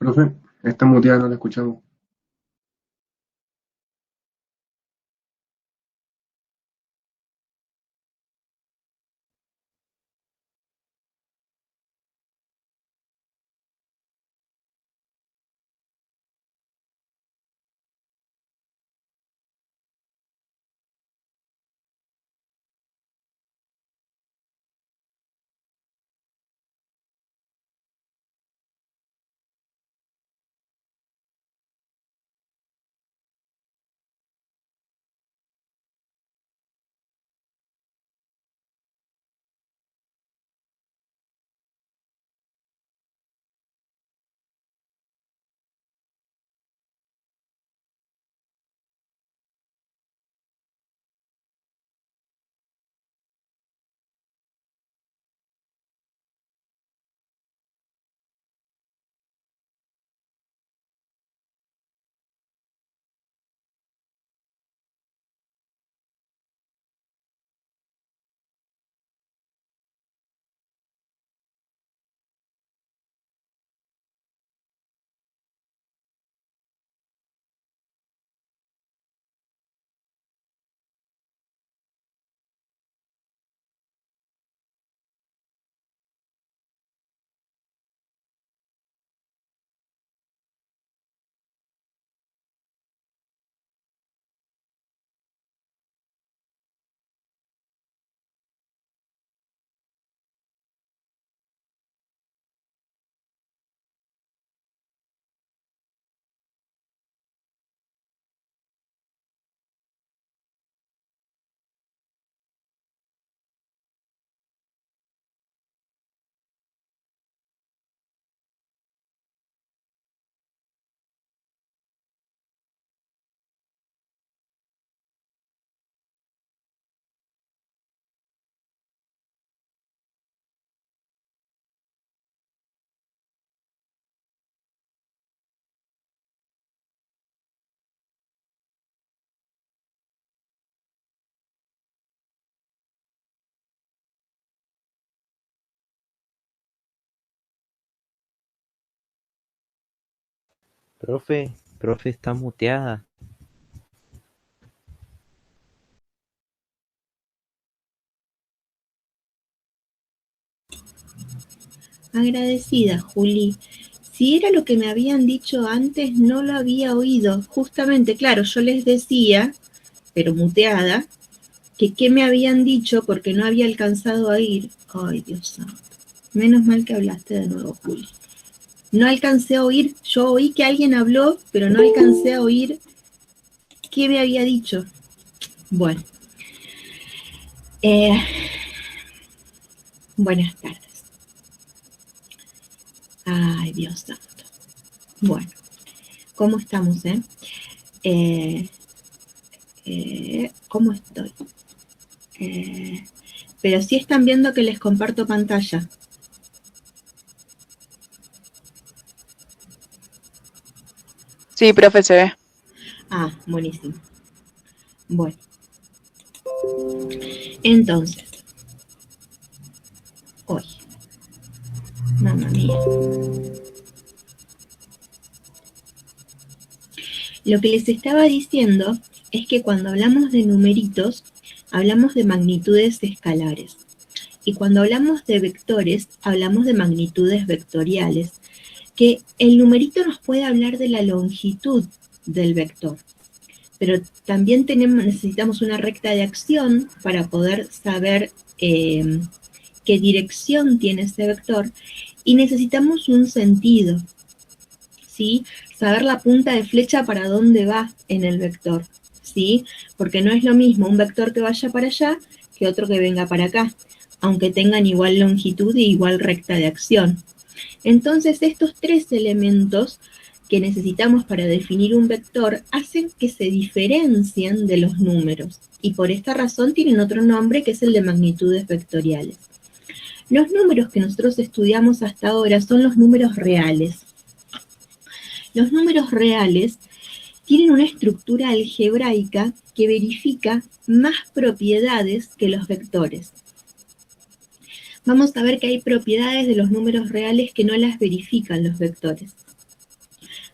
Profe, está muteada, no la escuchamos. Profe, está muteada. Agradecida, Juli. Si era lo que me habían dicho antes, no lo había oído. Justamente, claro, yo les decía, pero muteada, que qué me habían dicho porque no había alcanzado a ir. Ay, Dios santo. Menos mal que hablaste de nuevo, Juli. No alcancé a oír, yo oí que alguien habló, pero no alcancé a oír qué me había dicho. Bueno, eh, buenas tardes. Ay, Dios santo. Bueno, ¿cómo estamos, eh? ¿Cómo estoy? Pero sí están viendo que les comparto pantalla. Sí, profe, se ve. Ah, buenísimo. Bueno, entonces, hoy, mamá mía, lo que les estaba diciendo es que cuando hablamos de numeritos, hablamos de magnitudes escalares. Y cuando hablamos de vectores, hablamos de magnitudes vectoriales, que el numerito nos puede hablar de la longitud del vector, pero también necesitamos una recta de acción para poder saber qué dirección tiene ese vector, y necesitamos un sentido, ¿sí? Saber la punta de flecha para dónde va en el vector, ¿sí? Porque no es lo mismo un vector que vaya para allá que otro que venga para acá, aunque tengan igual longitud y igual recta de acción. Entonces, estos tres elementos que necesitamos para definir un vector hacen que se diferencien de los números, y por esta razón tienen otro nombre, que es el de magnitudes vectoriales. Los números que nosotros estudiamos hasta ahora son los números reales. Los números reales tienen una estructura algebraica que verifica más propiedades que los vectores. Vamos a ver que hay propiedades de los números reales que no las verifican los vectores.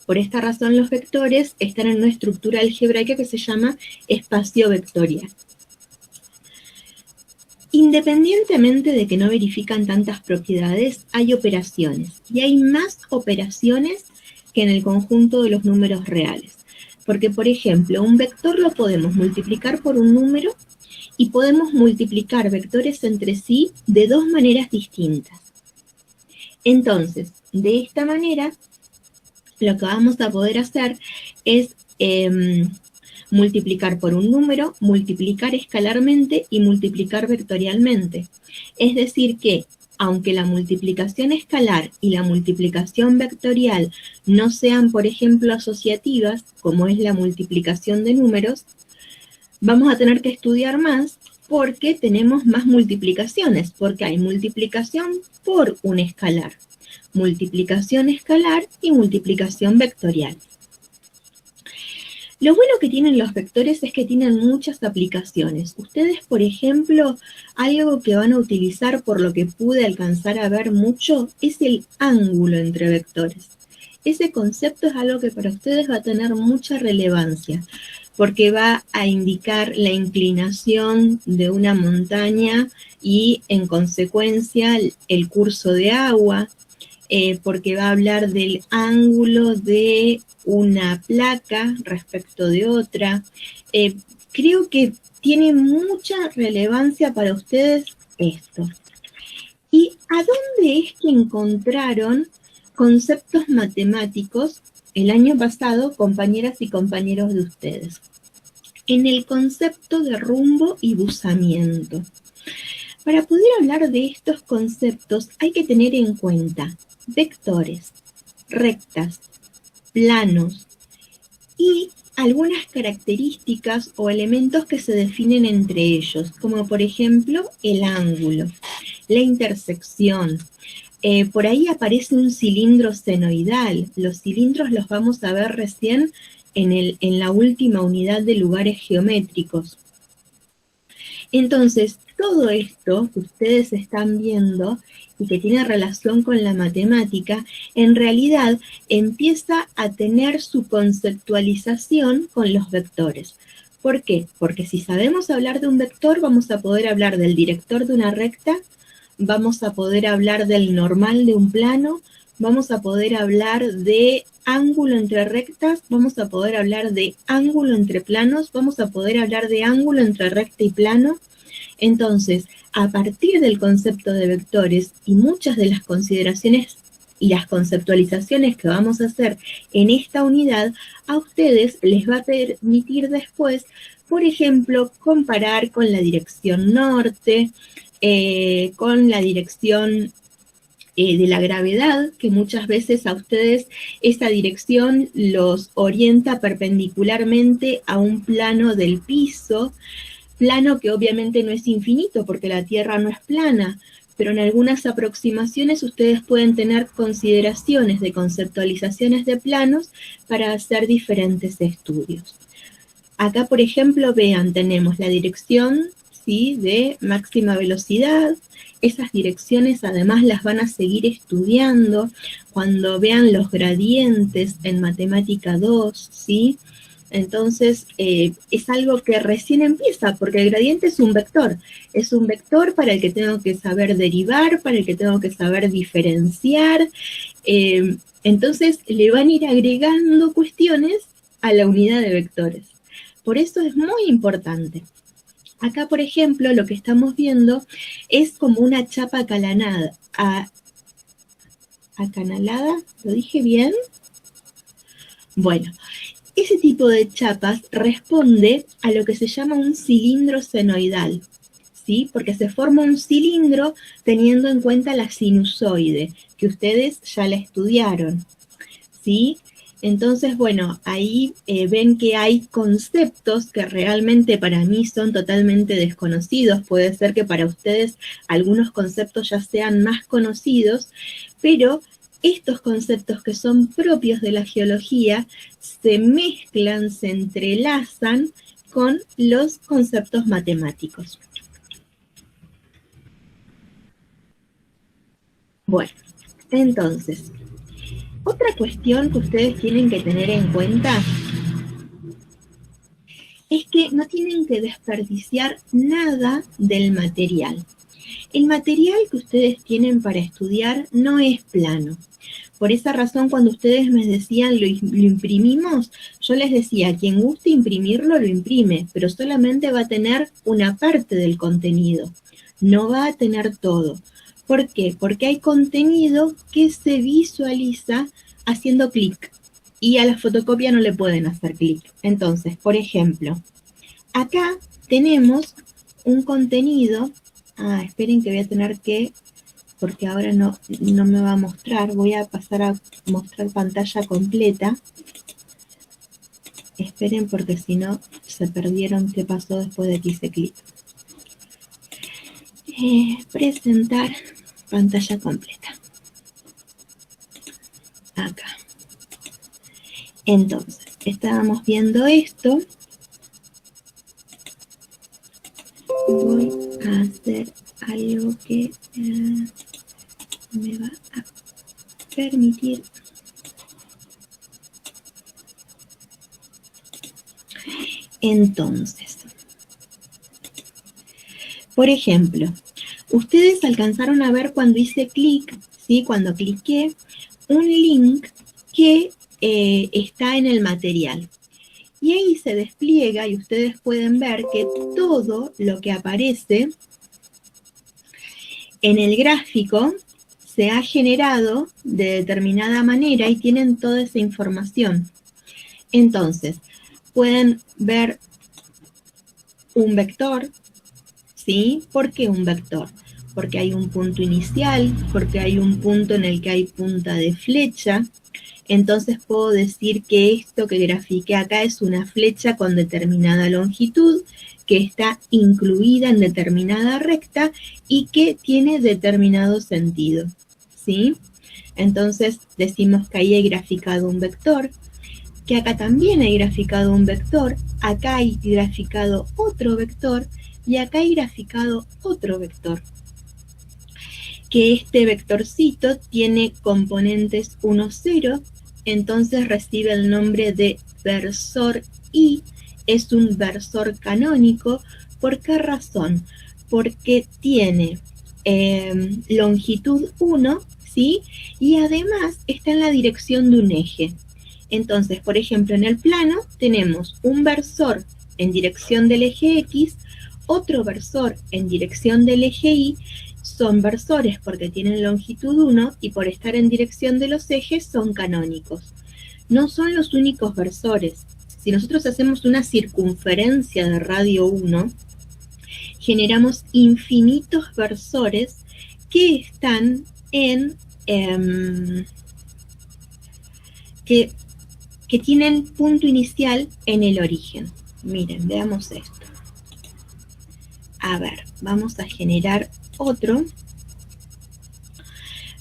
Por esta razón los vectores están en una estructura algebraica que se llama espacio vectorial. Independientemente de que no verifican tantas propiedades, hay operaciones, y hay más operaciones que en el conjunto de los números reales. Porque, por ejemplo, un vector lo podemos multiplicar por un número y podemos multiplicar vectores entre sí de dos maneras distintas. Entonces, de esta manera, lo que vamos a poder hacer es multiplicar por un número, multiplicar escalarmente y multiplicar vectorialmente. Es decir que, aunque la multiplicación escalar y la multiplicación vectorial no sean, por ejemplo, asociativas, como es la multiplicación de números, vamos a tener que estudiar más porque tenemos más multiplicaciones, porque hay multiplicación por un escalar, multiplicación escalar y multiplicación vectorial. Lo bueno que tienen los vectores es que tienen muchas aplicaciones. Ustedes, por ejemplo, algo que van a utilizar, por lo que pude alcanzar a ver mucho, es el ángulo entre vectores. Ese concepto es algo que para ustedes va a tener mucha relevancia, porque va a indicar la inclinación de una montaña y, en consecuencia, el curso de agua, porque va a hablar del ángulo de una placa respecto de otra. Creo que tiene mucha relevancia para ustedes esto. ¿Y a dónde es que encontraron conceptos matemáticos el año pasado, compañeras y compañeros de ustedes? En el concepto de rumbo y buzamiento. Para poder hablar de estos conceptos hay que tener en cuenta vectores, rectas, planos y algunas características o elementos que se definen entre ellos, como por ejemplo el ángulo, la intersección. Por ahí aparece un cilindro senoidal. Los cilindros los vamos a ver recién en la última unidad de lugares geométricos. Entonces, todo esto que ustedes están viendo y que tiene relación con la matemática, en realidad empieza a tener su conceptualización con los vectores. ¿Por qué? Porque si sabemos hablar de un vector, vamos a poder hablar del director de una recta, vamos a poder hablar del normal de un plano, vamos a poder hablar de ángulo entre rectas, vamos a poder hablar de ángulo entre planos, vamos a poder hablar de ángulo entre recta y plano. Entonces, a partir del concepto de vectores y muchas de las consideraciones y las conceptualizaciones que vamos a hacer en esta unidad, a ustedes les va a permitir después, por ejemplo, comparar con la dirección norte, con la dirección de la gravedad, que muchas veces a ustedes esa dirección los orienta perpendicularmente a un plano del piso, plano que obviamente no es infinito porque la Tierra no es plana, pero en algunas aproximaciones ustedes pueden tener consideraciones de conceptualizaciones de planos para hacer diferentes estudios. Acá, por ejemplo, vean, tenemos la dirección, ¿sí?, de máxima velocidad. Esas direcciones además las van a seguir estudiando cuando vean los gradientes en matemática 2, ¿sí? Entonces, es algo que recién empieza, porque el gradiente es un vector para el que tengo que saber derivar, para el que tengo que saber diferenciar, entonces le van a ir agregando cuestiones a la unidad de vectores. Por eso es muy importante. Acá, por ejemplo, lo que estamos viendo es como una chapa acanalada. ¿Acanalada? ¿Lo dije bien? Bueno. Ese tipo de chapas responde a lo que se llama un cilindro senoidal, ¿sí? Porque se forma un cilindro teniendo en cuenta la sinusoide, que ustedes ya la estudiaron, ¿sí? Entonces, bueno, ahí ven que hay conceptos que realmente para mí son totalmente desconocidos. Puede ser que para ustedes algunos conceptos ya sean más conocidos, pero estos conceptos que son propios de la geología se mezclan, se entrelazan con los conceptos matemáticos. Bueno, entonces, Otra cuestión que ustedes tienen que tener en cuenta es que no tienen que desperdiciar nada del material. El material que ustedes tienen para estudiar no es plano. Por esa razón, cuando ustedes me decían lo imprimimos, yo les decía, quien guste imprimirlo, lo imprime, pero solamente va a tener una parte del contenido, no va a tener todo. ¿Por qué? Porque hay contenido que se visualiza haciendo clic y a la fotocopia no le pueden hacer clic. Entonces, por ejemplo, acá tenemos un contenido. Esperen que voy a tener que, porque ahora no me va a mostrar, voy a pasar a mostrar pantalla completa. Esperen porque si no se perdieron qué pasó después de que hice clic. Presentar pantalla completa. Acá. Entonces, estábamos viendo esto. Voy a hacer algo que me va a permitir entonces. Por ejemplo, ustedes alcanzaron a ver cuando hice clic, ¿sí? Cuando cliqué, un link que está en el material. Y ahí se despliega y ustedes pueden ver que todo lo que aparece en el gráfico se ha generado de determinada manera y tienen toda esa información. Entonces, pueden ver un vector, ¿sí? ¿Por qué un vector? Porque hay un punto inicial, porque hay un punto en el que hay punta de flecha. Entonces puedo decir que esto que grafiqué acá es una flecha con determinada longitud, que está incluida en determinada recta y que tiene determinado sentido, ¿sí? Entonces decimos que ahí he graficado un vector, que acá también he graficado un vector, acá he graficado otro vector y acá he graficado otro vector. Que este vectorcito tiene componentes 1, 0, entonces recibe el nombre de versor y es un versor canónico. ¿Por qué razón? Porque tiene longitud 1, ¿sí? Y además está en la dirección de un eje. Entonces, por ejemplo, en el plano tenemos un versor en dirección del eje X, otro versor en dirección del eje Y. Son versores porque tienen longitud 1 y por estar en dirección de los ejes son canónicos. No son los únicos versores. Si nosotros hacemos una circunferencia de radio 1, generamos infinitos versores que están en... que tienen punto inicial en el origen. Miren, veamos esto. A ver, vamos a generar otro.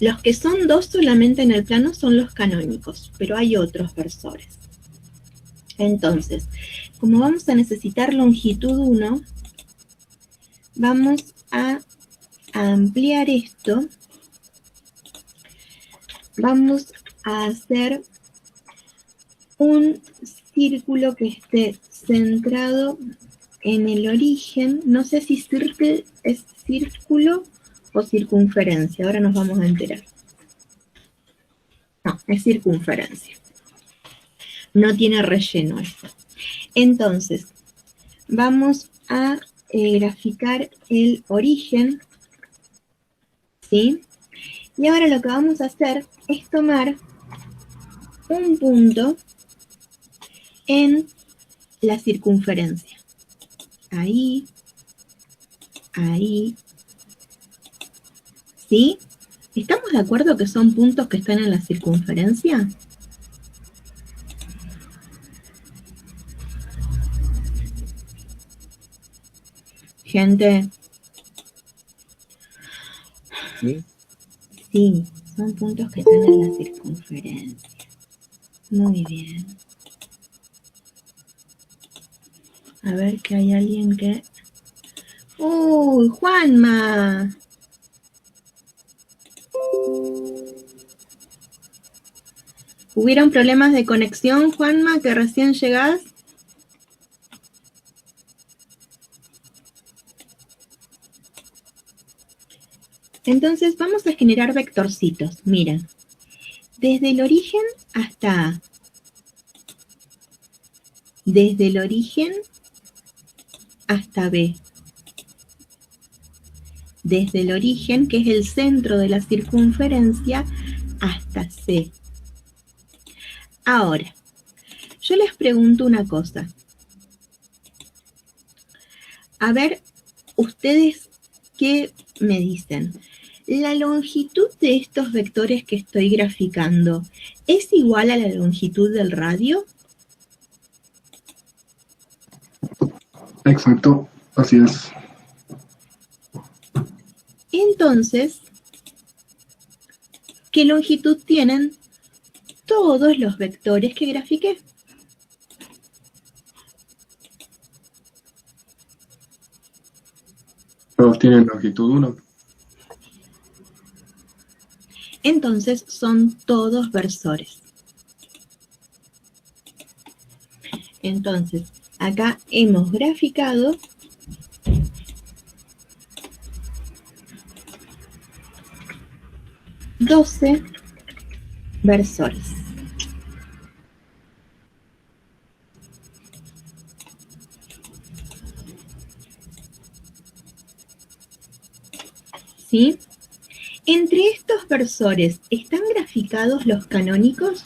Los que son 2 solamente en el plano son los canónicos, pero hay otros versores. Entonces, como vamos a necesitar longitud 1, vamos a ampliar esto. Vamos a hacer un círculo que esté centrado en el origen. No sé si circle es círculo o circunferencia, ahora nos vamos a enterar. No, es circunferencia. No tiene relleno esto. Entonces, vamos a graficar el origen, ¿sí? Y ahora lo que vamos a hacer es tomar un punto en la circunferencia. Ahí, ahí, ¿sí? ¿Estamos de acuerdo que son puntos que están en la circunferencia? Gente. ¿Sí? Sí, son puntos que están en la circunferencia. Muy bien. A ver que hay alguien que... ¡Uy, Juanma! ¿Hubieron problemas de conexión, Juanma, que recién llegás? Entonces vamos a generar vectorcitos. Miren, desde el origen hasta A. Desde el origen hasta B. Desde el origen, que es el centro de la circunferencia, hasta C. Ahora, yo les pregunto una cosa. A ver, ustedes, ¿qué me dicen? ¿La longitud de estos vectores que estoy graficando es igual a la longitud del radio? Exacto, así es. Entonces, ¿qué longitud tienen todos los vectores que grafiqué? Todos tienen longitud 1. Entonces son todos versores. Entonces, acá hemos graficado $12 versores. ¿Sí? Entre estos versores, ¿están graficados los canónicos?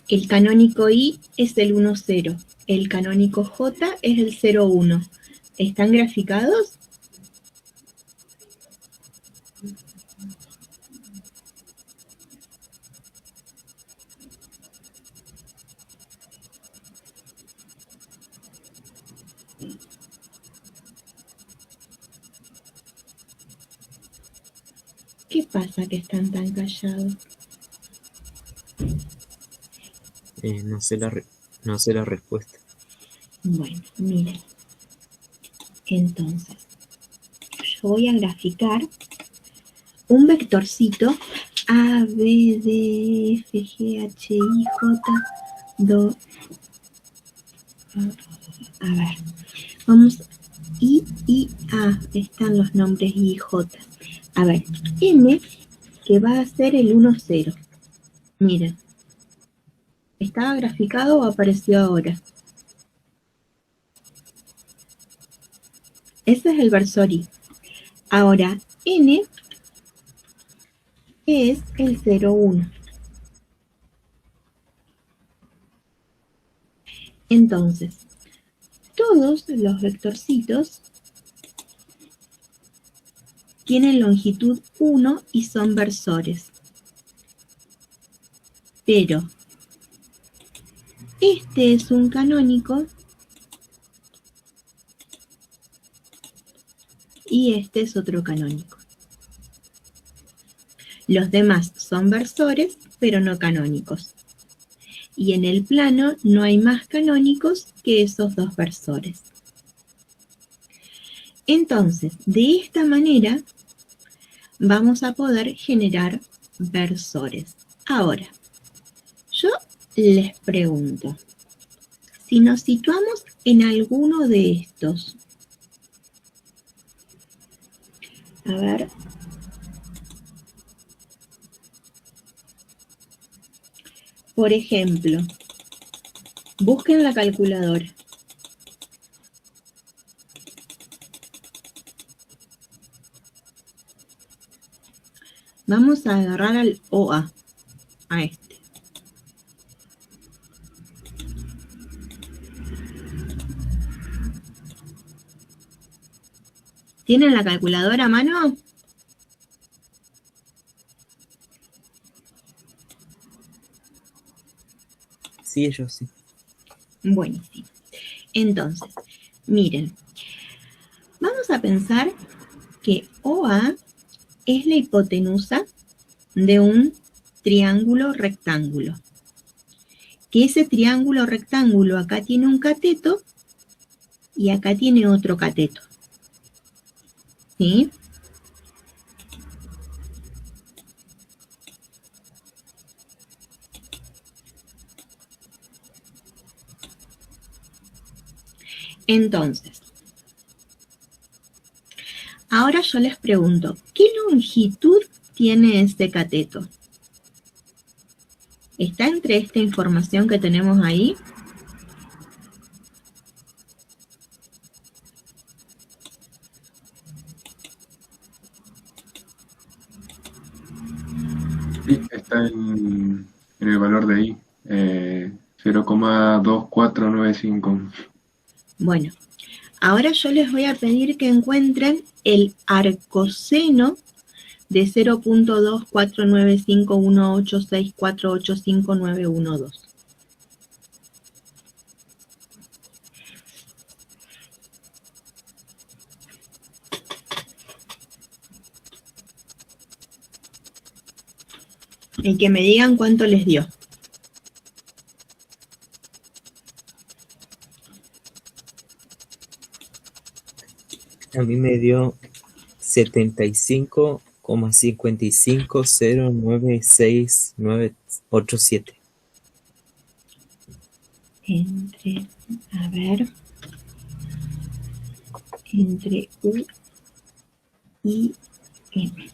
El canónico I es el 1, 0. El canónico J es el 0, 1. ¿Están graficados? ¿Qué pasa que están tan callados? No sé la respuesta. Bueno, miren. Entonces, yo voy a graficar un vectorcito A, B, D, F, G, H, I, J, do. A ver, vamos, I y A, están los nombres I y J. A ver, N, que va a ser el 1, 0. Miren. ¿Estaba graficado o apareció ahora? Ese es el versor I. Ahora, N es el 0, 1. Entonces, todos los vectorcitos tienen longitud 1 y son versores. Pero este es un canónico y este es otro canónico. Los demás son versores, pero no canónicos. Y en el plano no hay más canónicos que esos dos versores. Entonces, de esta manera vamos a poder generar versores. Ahora, yo les pregunto, si nos situamos en alguno de estos, a ver, por ejemplo, busquen la calculadora. Vamos a agarrar al OA, a este. ¿Tienen la calculadora a mano? Sí, ellos sí. Buenísimo. Entonces, miren, vamos a pensar que OA es la hipotenusa de un triángulo rectángulo. Que ese triángulo rectángulo acá tiene un cateto y acá tiene otro cateto. ¿Sí? Entonces, ahora yo les pregunto, ¿qué longitud tiene este cateto? ¿Está entre esta información que tenemos ahí? Sí, está en el valor de I, 0,2495. Bueno, ahora yo les voy a pedir que encuentren el arcoseno de 0.2495186485912. Y que me digan cuánto les dio. A mí me dio 75,55096987. Entre, a ver, entre U y M.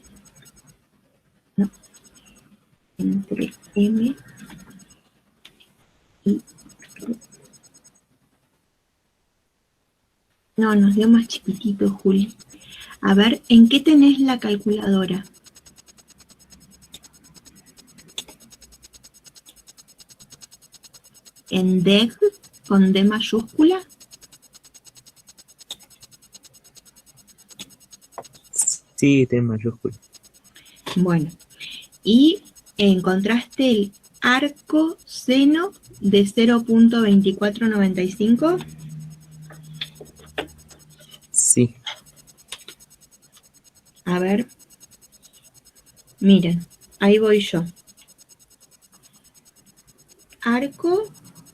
No, entre M y U. No, nos dio más chiquitito, Juli. A ver, ¿en qué tenés la calculadora? ¿En DEG con D mayúscula? Sí, de mayúscula. Bueno, y encontraste el arco seno de 0.2495. Sí, A ver, miren, ahí voy yo. Arco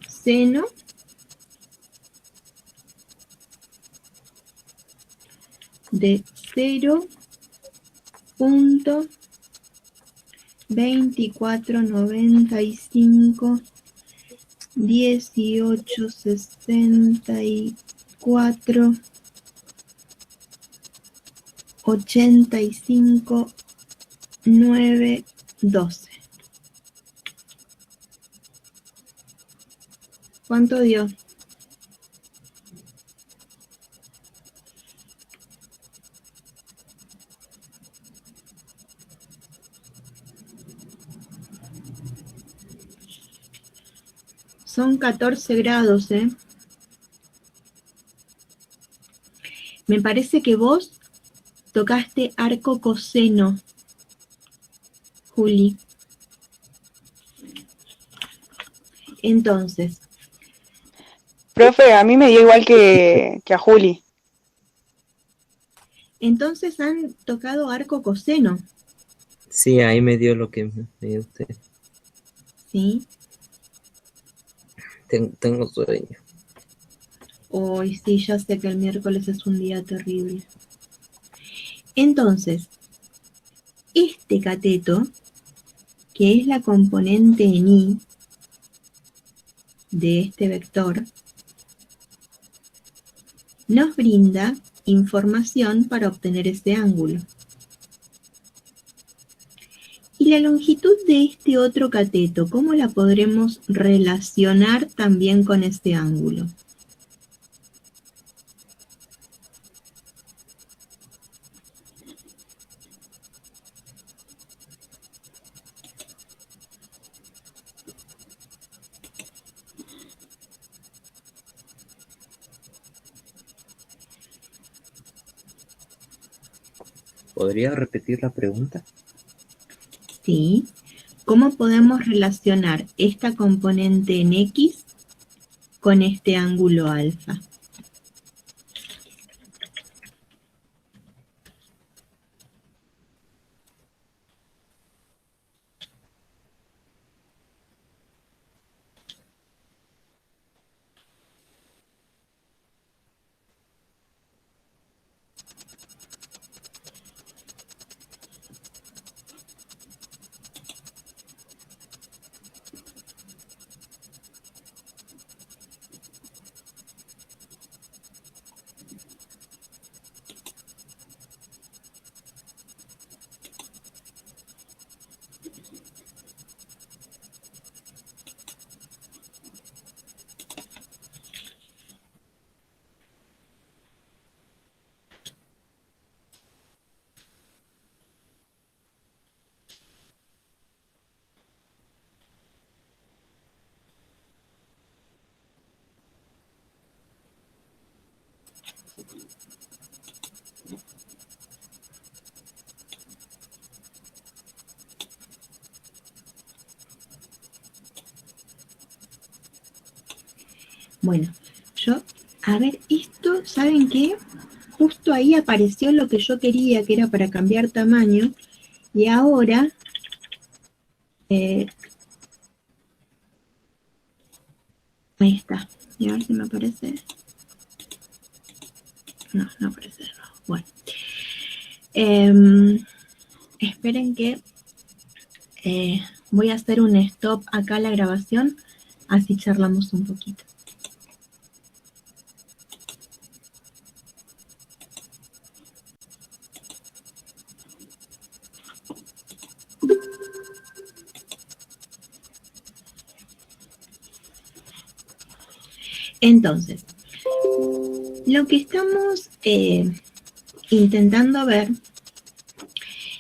seno de 0.2495 1864 85 9 12. ¿Cuánto dio? Son 14 grados, ¿eh? Me parece que vos tocaste arco coseno, Juli. Entonces, Profe, a mí me dio igual que a Juli. entonces han tocado arco coseno, sí, ahí me dio lo que me dio usted. ¿sí? Tengo sueño. Hoy sí, ya sé que el miércoles es un día terrible. Entonces, este cateto, que es la componente en I de este vector, nos brinda información para obtener ese ángulo. Y la longitud de este otro cateto, ¿cómo la podremos relacionar también con este ángulo? ¿Podría repetir la pregunta? ¿Sí? ¿Cómo podemos relacionar esta componente en X con este ángulo alfa? Bueno, a ver, esto, ¿saben qué? Justo ahí apareció lo que yo quería, que era para cambiar tamaño, y ahora, ahí está, y a ver si me aparece. No, no aparece de nuevo. Bueno, esperen que voy a hacer un stop acá a la grabación, así charlamos un poquito. Entonces, lo que estamos intentando ver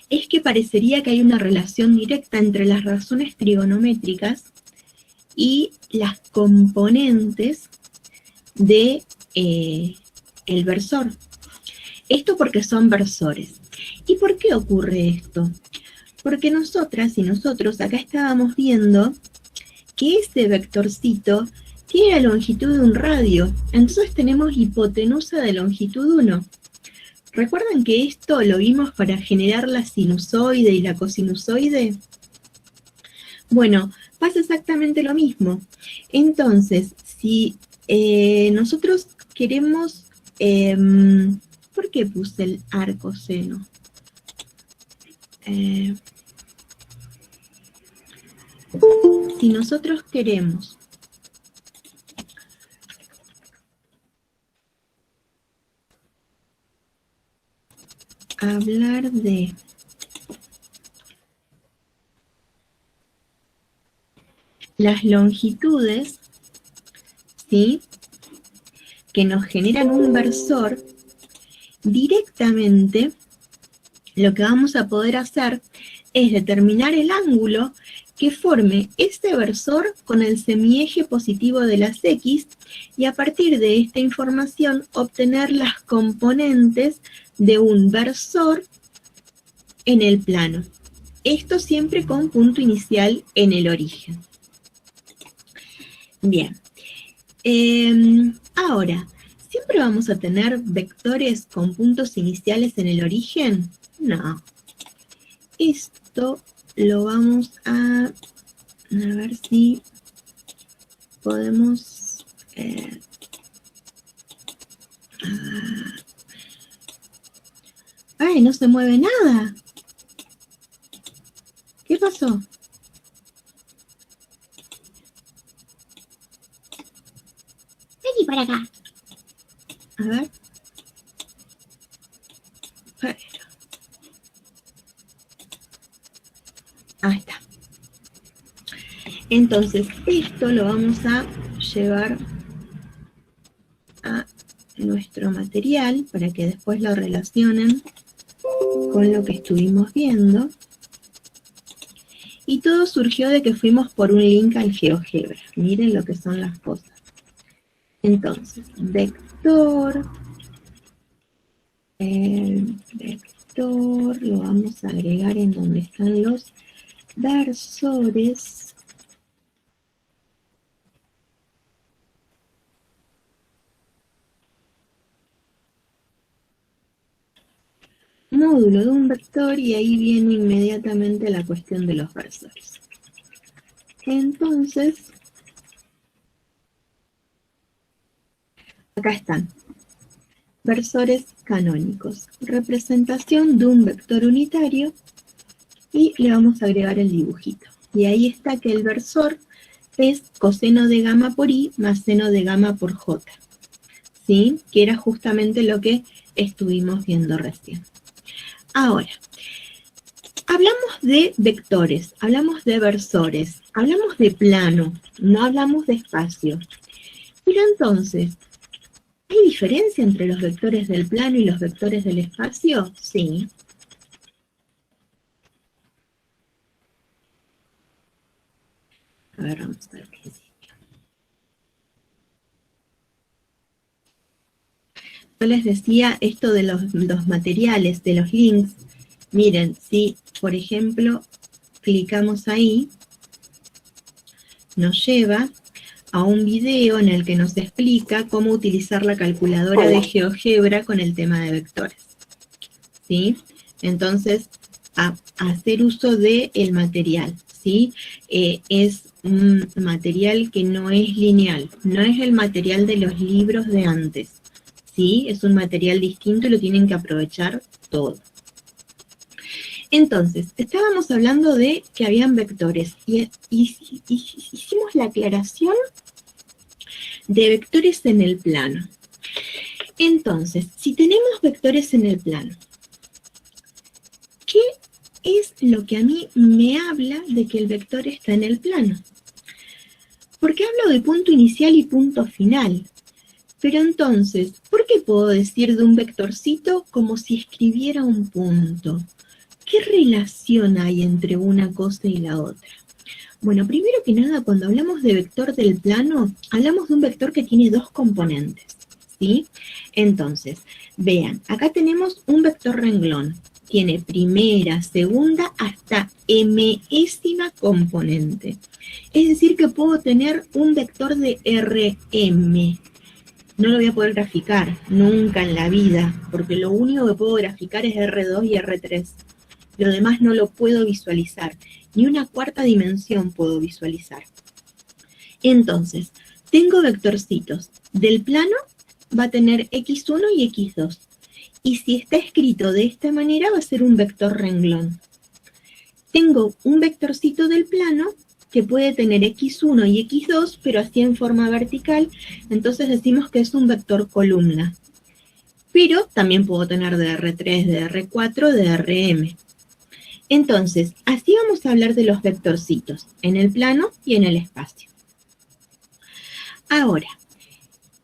es que parecería que hay una relación directa entre las razones trigonométricas y las componentes de el versor. Esto porque son versores. ¿Y por qué ocurre esto? Porque nosotras y nosotros acá estábamos viendo que este vectorcito tiene la longitud de un radio. Entonces tenemos hipotenusa de longitud 1. ¿Recuerdan que esto lo vimos para generar la sinusoide y la cosinusoide? Bueno, pasa exactamente lo mismo. Entonces, si nosotros queremos... ¿por qué puse el arcoseno? Si nosotros queremos hablar de las longitudes, ¿sí?, que nos generan un versor, directamente lo que vamos a poder hacer es determinar el ángulo que forme este versor con el semieje positivo de las X y a partir de esta información obtener las componentes de un versor en el plano. Esto siempre con punto inicial en el origen. Bien. Ahora, ¿siempre vamos a tener vectores con puntos iniciales en el origen? No. Esto lo vamos a ver si podemos... ¡ay, no se mueve nada! ¿Qué pasó? Vení para acá. A ver. Ahí está. Entonces, esto lo vamos a llevar a nuestro material para que después lo relacionen con lo que estuvimos viendo. Y todo surgió de que fuimos por un link al GeoGebra. Miren lo que son las cosas. Entonces, vector. El vector lo vamos a agregar en donde están los versores. Módulo de un vector y ahí viene inmediatamente la cuestión de los versores. Entonces, acá están. Versores canónicos. Representación de un vector unitario y le vamos a agregar el dibujito. Y ahí está que el versor es coseno de gamma por i más seno de gamma por j. ¿Sí? Que era justamente lo que estuvimos viendo recién. Ahora, hablamos de vectores, hablamos de versores, hablamos de plano, no hablamos de espacio. Pero entonces, ¿hay diferencia entre los vectores del plano y los vectores del espacio? Sí. A ver, vamos a ver qué dice. Yo les decía esto de los materiales, de los links. Miren, si por ejemplo clicamos ahí, nos lleva a un video en el que nos explica cómo utilizar la calculadora de GeoGebra con el tema de vectores. ¿Sí? Entonces, a hacer uso del material, ¿sí? Es un material que no es lineal, no es el material de los libros de antes, ¿sí? Es un material distinto y lo tienen que aprovechar todo. Entonces, estábamos hablando de que habían vectores y hicimos la aclaración de vectores en el plano. Entonces, si tenemos vectores en el plano, ¿qué es lo que a mí me habla de que el vector está en el plano? Porque hablo de punto inicial y punto final. Pero entonces, ¿por qué puedo decir de un vectorcito como si escribiera un punto? ¿Qué relación hay entre una cosa y la otra? Bueno, primero que nada, cuando hablamos de vector del plano, hablamos de un vector que tiene dos componentes, ¿sí? Entonces, vean, acá tenemos un vector renglón. Tiene primera, segunda, hasta mésima componente. Es decir, que puedo tener un vector de Rm. No lo voy a poder graficar nunca en la vida, porque lo único que puedo graficar es R2 y R3. Lo demás no lo puedo visualizar. Ni una cuarta dimensión puedo visualizar. Entonces, tengo vectorcitos. Del plano va a tener x1 y x2. Y si está escrito de esta manera, va a ser un vector renglón. Tengo un vectorcito del plano que puede tener x1 y x2, pero así en forma vertical, entonces decimos que es un vector columna. Pero también puedo tener de R3, de R4, de Rm. Entonces, así vamos a hablar de los vectorcitos, en el plano y en el espacio. Ahora,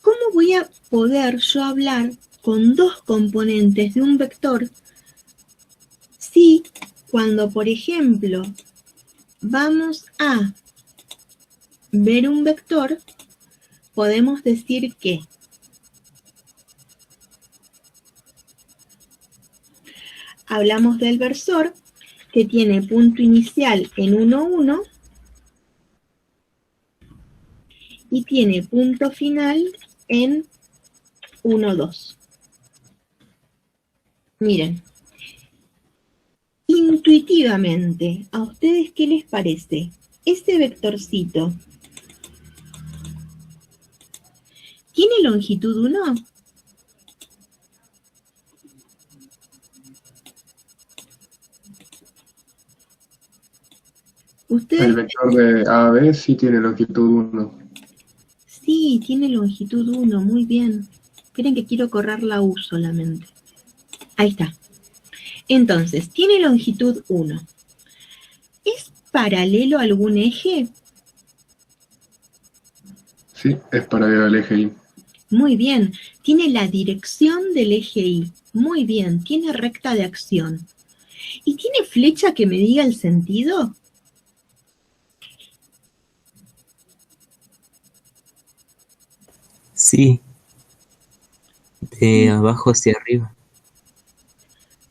¿cómo voy a poder yo hablar con dos componentes de un vector si cuando, por ejemplo, vamos a ver un vector, podemos decir que hablamos del versor que tiene punto inicial en 1, 1 y tiene punto final en 1, 2. Miren, intuitivamente, ¿a ustedes qué les parece? ¿Este vectorcito tiene longitud 1? El ¿Ustedes? vector de A a B sí tiene longitud 1. Sí, tiene longitud 1, muy bien. Esperen que quiero correr la U solamente. Ahí está. Entonces, tiene longitud 1. ¿Es paralelo a algún eje? Sí, es paralelo al eje Y. Muy bien. Tiene la dirección del eje Y. Muy bien. Tiene recta de acción. ¿Y tiene flecha que me diga el sentido? Sí, de abajo hacia arriba.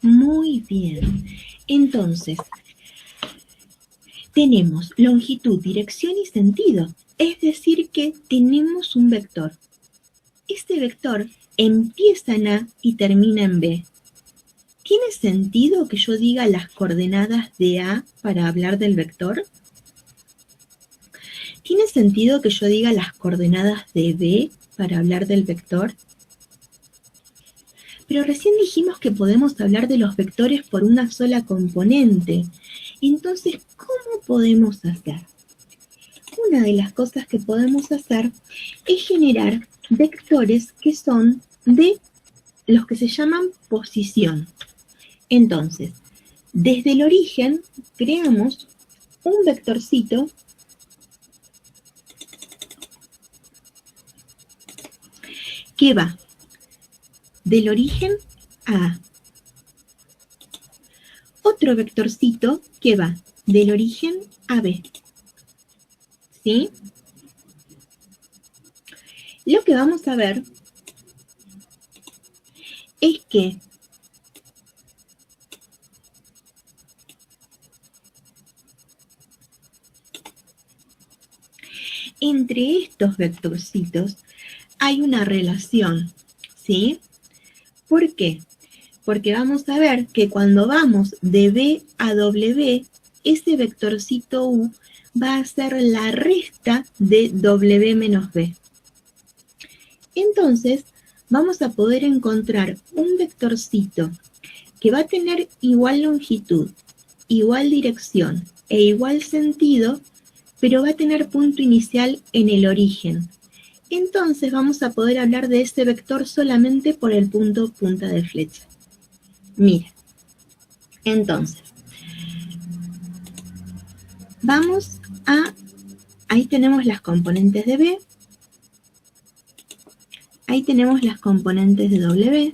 Muy bien. Entonces, tenemos longitud, dirección y sentido. Es decir que tenemos un vector. Este vector empieza en A y termina en B. ¿Tiene sentido que yo diga las coordenadas de A para hablar del vector? ¿Tiene sentido que yo diga las coordenadas de B para hablar del vector? Pero recién dijimos que podemos hablar de los vectores por una sola componente. Entonces, ¿cómo podemos hacer? Una de las cosas que podemos hacer es generar vectores que son de los que se llaman posición. Entonces, desde el origen creamos un vectorcito que va del origen a A. Otro vectorcito que va del origen a B. ¿Sí? Lo que vamos a ver es que entre estos vectorcitos hay una relación, ¿sí? ¿Por qué? Porque vamos a ver que cuando vamos de B a W, ese vectorcito U va a ser la resta de W menos B. Entonces, vamos a poder encontrar un vectorcito que va a tener igual longitud, igual dirección e igual sentido, pero va a tener punto inicial en el origen. Entonces vamos a poder hablar de ese vector solamente por el punto punta de flecha. Mira, entonces, vamos a, ahí tenemos las componentes de B, ahí tenemos las componentes de W.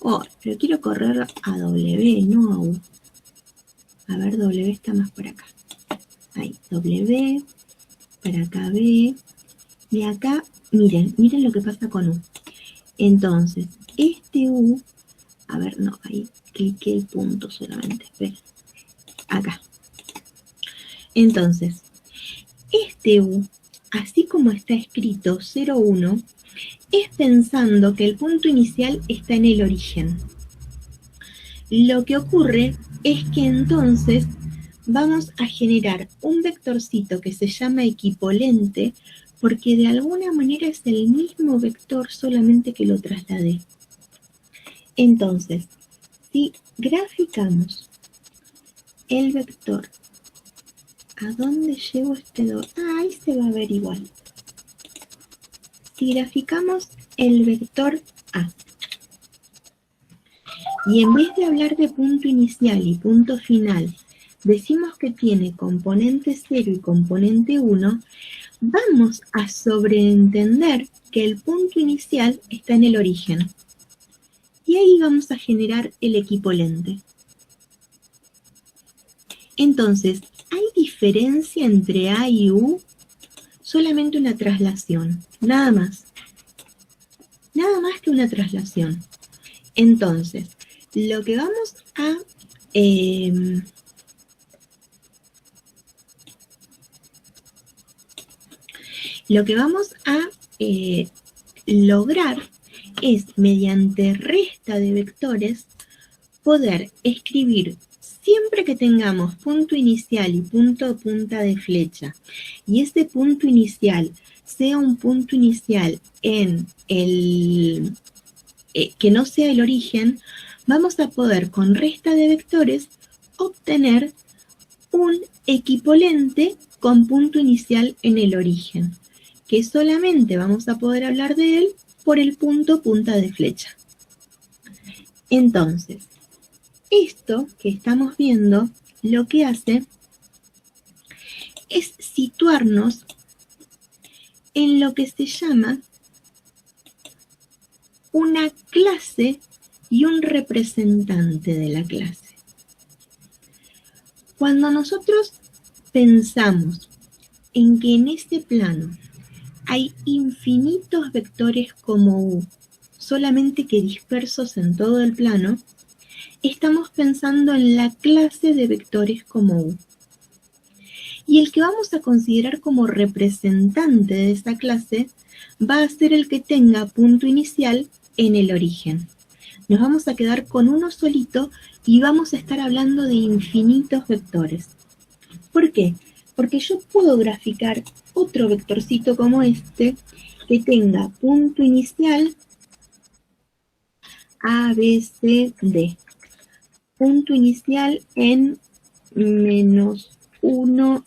Oh, pero quiero correr a W, no a U. A ver, W está más por acá. Ahí, W, para acá B, y acá, miren lo que pasa con U. Entonces, este U, a ver, no, ahí cliqué el punto solamente, espera. Acá. Entonces, este U, así como está escrito 0,1, es pensando que el punto inicial está en el origen. Lo que ocurre es que entonces vamos a generar un vectorcito que se llama equipolente, porque de alguna manera es el mismo vector, solamente que lo trasladé. Entonces, si graficamos el vector, ¿a dónde llevo este 2? Ah, ahí se va a ver igual. Si graficamos el vector A, y en vez de hablar de punto inicial y punto final, decimos que tiene componente 0 y componente 1, vamos a sobreentender que el punto inicial está en el origen. Y ahí vamos a generar el equipolente. Entonces, ¿hay diferencia entre A y U? Solamente una traslación, nada más. Nada más que una traslación. Entonces, lo que vamos a lograr es, mediante resta de vectores, poder escribir siempre que tengamos punto inicial y punto punta de flecha, y ese punto inicial sea un punto inicial en el que no sea el origen, vamos a poder con resta de vectores obtener un equipolente con punto inicial en el origen, que solamente vamos a poder hablar de él por el punto punta de flecha. Entonces, esto que estamos viendo lo que hace es situarnos en lo que se llama una clase y un representante de la clase. Cuando nosotros pensamos en que en este plano hay infinitos vectores como U, solamente que dispersos en todo el plano, estamos pensando en la clase de vectores como U. Y el que vamos a considerar como representante de esa clase va a ser el que tenga punto inicial en el origen. Nos vamos a quedar con uno solito y vamos a estar hablando de infinitos vectores. ¿Por qué? Porque yo puedo graficar otro vectorcito como este que tenga punto inicial A, B, C, D. Punto inicial en menos 1,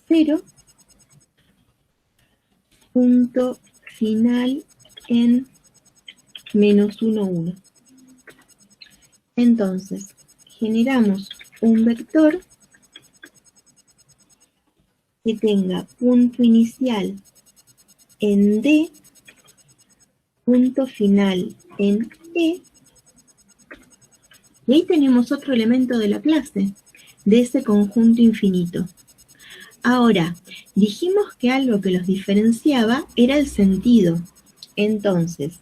0. Punto final en menos 1, 1. Entonces, generamos un vector que tenga punto inicial en D, punto final en E, y ahí tenemos otro elemento de la clase, de ese conjunto infinito. Ahora, dijimos que algo que los diferenciaba era el sentido. Entonces,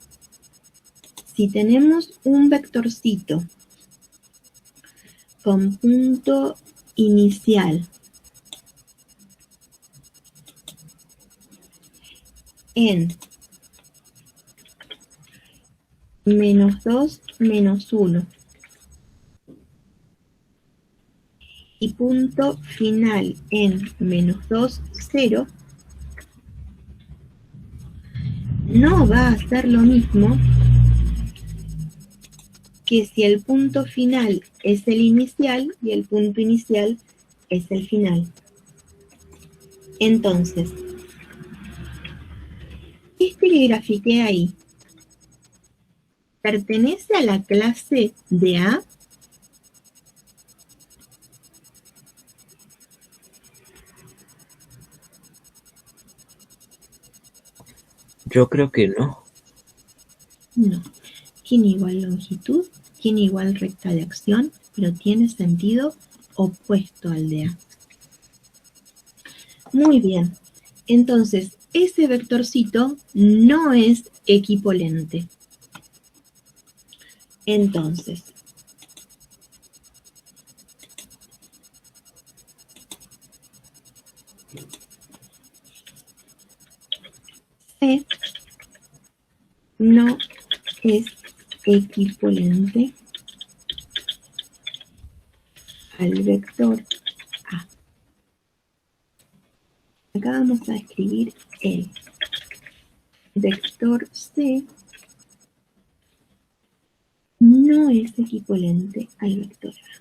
si tenemos un vectorcito con punto inicial en -2, -1 y punto final en -2, 0, no va a ser lo mismo que si el punto final es el inicial y el punto inicial es el final. Entonces, este que grafiqué ahí, ¿pertenece a la clase de A? Yo creo que no. No. Tiene igual longitud, tiene igual recta de acción, pero tiene sentido opuesto al de A. Muy bien. Entonces, ese vectorcito no es equipolente. Entonces, C no es equipolente al vector A. Acá vamos a escribir el vector C no es equivalente al vector A.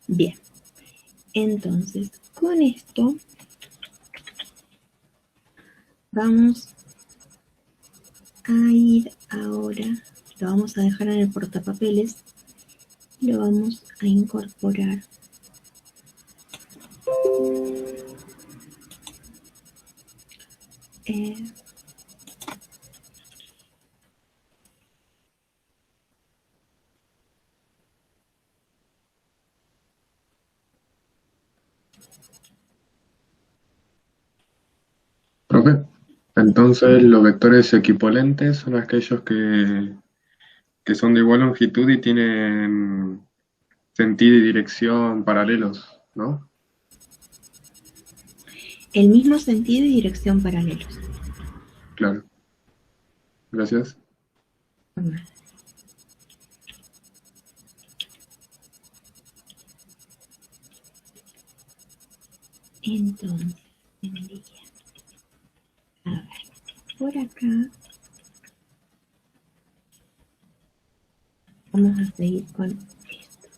Bien, entonces con esto vamos a ir ahora, lo vamos a dejar en el portapapeles y lo vamos a incorporar Profe, entonces los vectores equipolentes son aquellos que son de igual longitud y tienen sentido y dirección paralelos, ¿no? el mismo sentido y dirección paralelos. Claro. Gracias. Entonces, tendría, a ver, por acá vamos a seguir con esto.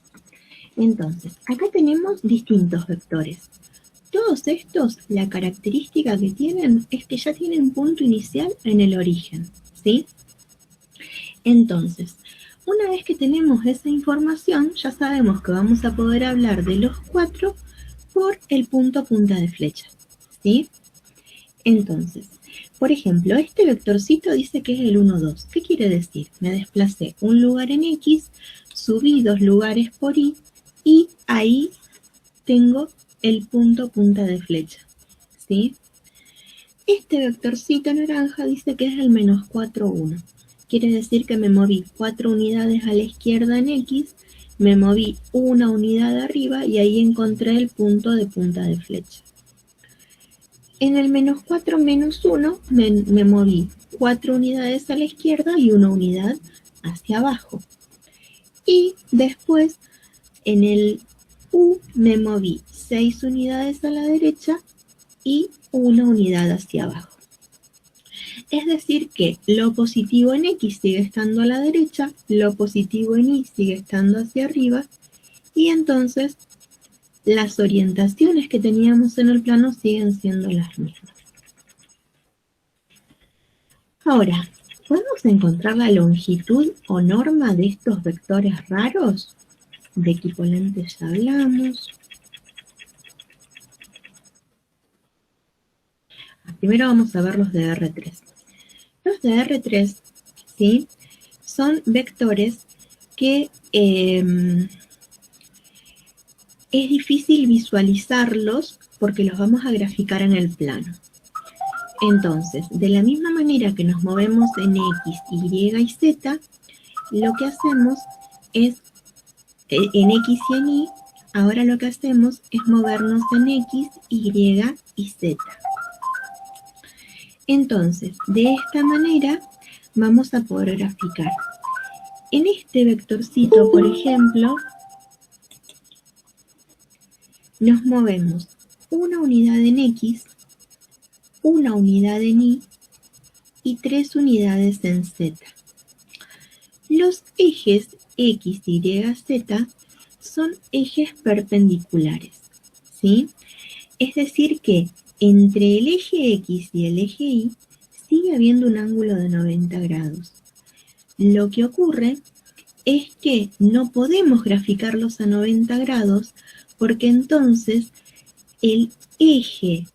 Entonces, acá tenemos distintos vectores. Todos estos, la característica que tienen es que ya tienen punto inicial en el origen, ¿sí? Entonces, una vez que tenemos esa información, ya sabemos que vamos a poder hablar de los cuatro por el punto punta de flecha, ¿sí? Entonces, por ejemplo, este vectorcito dice que es el 1, 2. ¿Qué quiere decir? Me desplacé un lugar en X, subí 2 lugares por Y, y ahí tengo el punto punta de flecha, ¿sí? Este vectorcito naranja dice que es el -4, 1. Quiere decir que me moví 4 unidades a la izquierda en X, me moví una unidad arriba y ahí encontré el punto de punta de flecha. En el -4, -1 me moví 4 unidades a la izquierda y una unidad hacia abajo. Y después en el U me moví 6 unidades a la derecha y una unidad hacia abajo. Es decir que lo positivo en X sigue estando a la derecha, lo positivo en Y sigue estando hacia arriba, y entonces las orientaciones que teníamos en el plano siguen siendo las mismas. Ahora, ¿podemos encontrar la longitud o norma de estos vectores raros? De equipolentes ya hablamos. Primero vamos a ver los de R3. Los de R3, ¿sí?, son vectores que es difícil visualizarlos porque los vamos a graficar en el plano. Entonces, de la misma manera que nos movemos en X, Y y Z, lo que hacemos es, en X y en Y, ahora lo que hacemos es movernos en X, Y y Z. Entonces, de esta manera vamos a poder graficar. En este vectorcito, por ejemplo, nos movemos una unidad en X, una unidad en Y y 3 unidades en Z. Los ejes X, Y, Z son ejes perpendiculares, ¿sí? Es decir que entre el eje X y el eje Y sigue habiendo un ángulo de 90 grados. Lo que ocurre es que no podemos graficarlos a 90 grados porque entonces el eje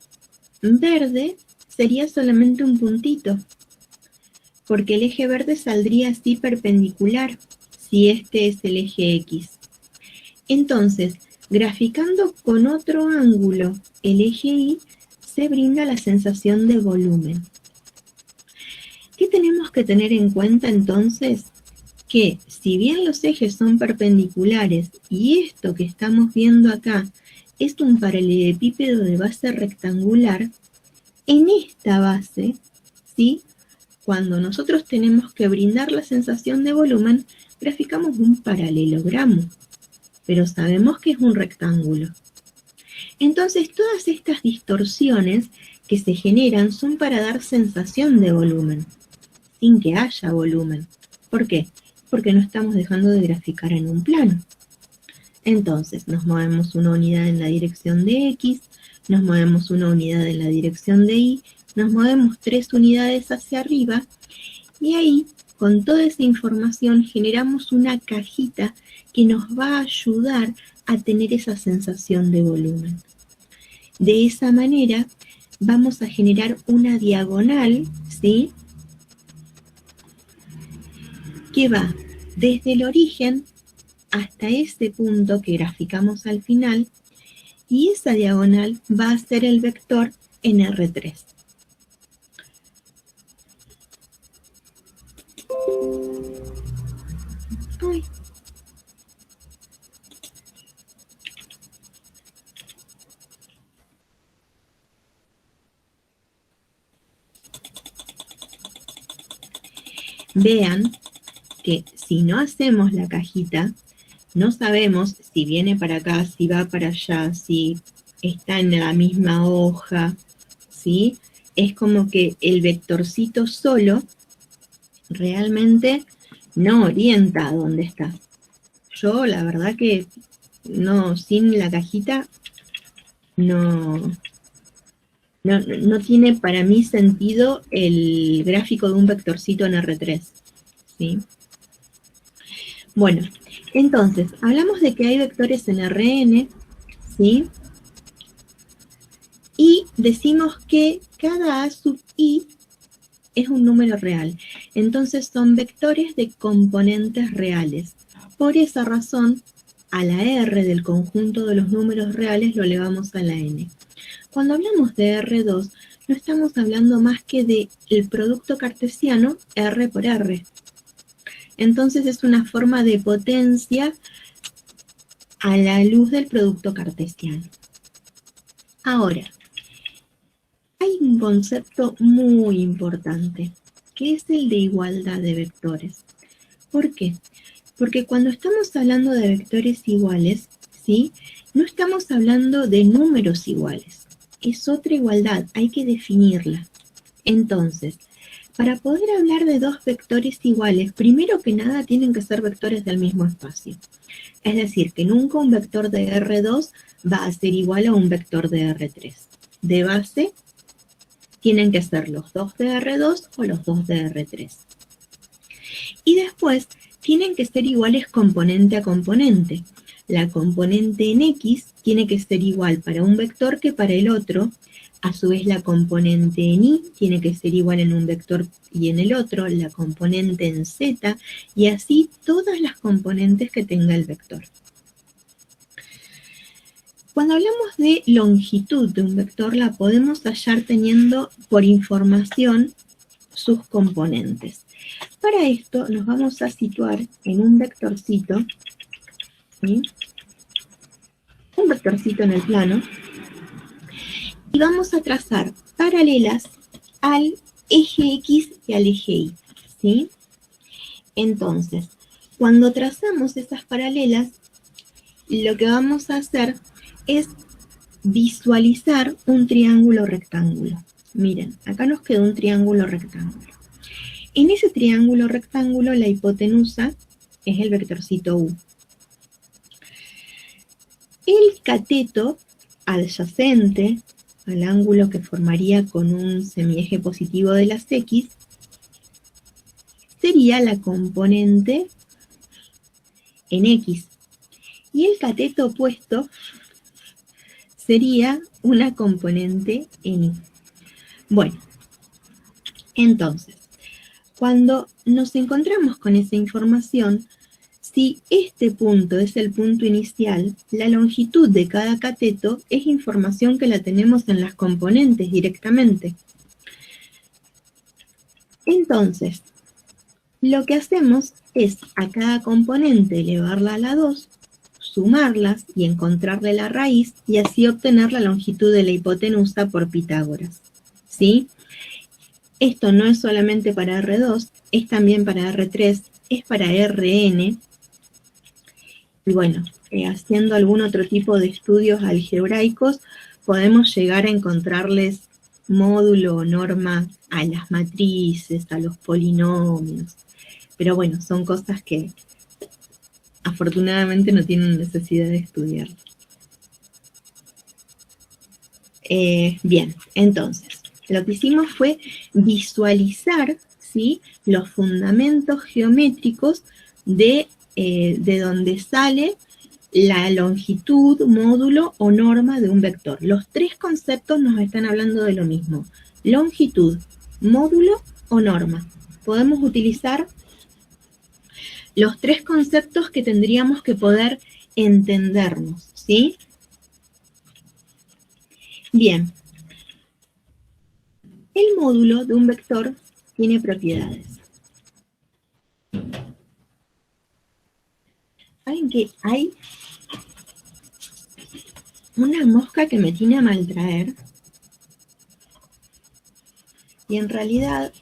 verde sería solamente un puntito, porque el eje verde saldría así perpendicular si este es el eje X. Entonces, graficando con otro ángulo el eje Y, se brinda la sensación de volumen. ¿Qué tenemos que tener en cuenta entonces? Que si bien los ejes son perpendiculares y esto que estamos viendo acá es un paralelepípedo de base rectangular, en esta base, ¿sí?, cuando nosotros tenemos que brindar la sensación de volumen, graficamos un paralelogramo, pero sabemos que es un rectángulo. Entonces, todas estas distorsiones que se generan son para dar sensación de volumen, sin que haya volumen. ¿Por qué? Porque no estamos dejando de graficar en un plano. Entonces, nos movemos una unidad en la dirección de X, nos movemos una unidad en la dirección de Y, nos movemos 3 unidades hacia arriba, y ahí, con toda esa información, generamos una cajita que nos va a ayudar a tener esa sensación de volumen. De esa manera, vamos a generar una diagonal, ¿sí?, que va desde el origen hasta ese punto que graficamos al final, y esa diagonal va a ser el vector en R3. Ay. Vean que si no hacemos la cajita, no sabemos si viene para acá, si va para allá, si está en la misma hoja, ¿sí? Es como que el vectorcito solo realmente no orienta a dónde está. Yo, la verdad que no, sin la cajita, no tiene para mí sentido el gráfico de un vectorcito en R3, ¿sí? Bueno, entonces, hablamos de que hay vectores en Rn, ¿sí? Y decimos que cada A sub I es un número real. Entonces son vectores de componentes reales. Por esa razón, a la R del conjunto de los números reales lo elevamos a la N. Cuando hablamos de R2, no estamos hablando más que del producto cartesiano R por R. Entonces es una forma de potencia a la luz del producto cartesiano. Ahora, hay un concepto muy importante, que es el de igualdad de vectores. ¿Por qué? Porque cuando estamos hablando de vectores iguales, ¿sí?, no estamos hablando de números iguales. Es otra igualdad, hay que definirla. Entonces, para poder hablar de dos vectores iguales, primero que nada tienen que ser vectores del mismo espacio. Es decir, que nunca un vector de R2 va a ser igual a un vector de R3. De base, tienen que ser los dos de R2 o los dos de R3. Y después, tienen que ser iguales componente a componente. La componente en X tiene que ser igual para un vector que para el otro. A su vez, la componente en Y tiene que ser igual en un vector y en el otro, la componente en Z, y así todas las componentes que tenga el vector. Cuando hablamos de longitud de un vector, la podemos hallar teniendo por información sus componentes. Para esto nos vamos a situar en un vectorcito, ¿sí? Un vectorcito en el plano, y vamos a trazar paralelas al eje X y al eje Y, ¿sí? Entonces, cuando trazamos esas paralelas, lo que vamos a hacer es visualizar un triángulo rectángulo. Miren, acá nos quedó un triángulo rectángulo. En ese triángulo rectángulo la hipotenusa es el vectorcito U. El cateto adyacente al ángulo que formaría con un semieje positivo de las X sería la componente en X. Y el cateto opuesto sería una componente en Y. Bueno, entonces, cuando nos encontramos con esa información, si este punto es el punto inicial, la longitud de cada cateto es información que la tenemos en las componentes directamente. Entonces, lo que hacemos es a cada componente elevarla a la 2, sumarlas y encontrarle la raíz, y así obtener la longitud de la hipotenusa por Pitágoras, ¿sí? Esto no es solamente para R2, es también para R3, es para Rn, y bueno, haciendo algún otro tipo de estudios algebraicos, podemos llegar a encontrarles módulo o norma a las matrices, a los polinomios, pero bueno, son cosas que afortunadamente no tienen necesidad de estudiar. Bien, entonces, lo que hicimos fue visualizar, ¿sí?, los fundamentos geométricos de donde sale la longitud, módulo o norma de un vector. Los tres conceptos nos están hablando de lo mismo: longitud, módulo o norma. Podemos utilizar los tres conceptos que tendríamos que poder entendernos, ¿sí? Bien. El módulo de un vector tiene propiedades. ¿Saben que hay una mosca que me tiene a maltraer? Y en realidad,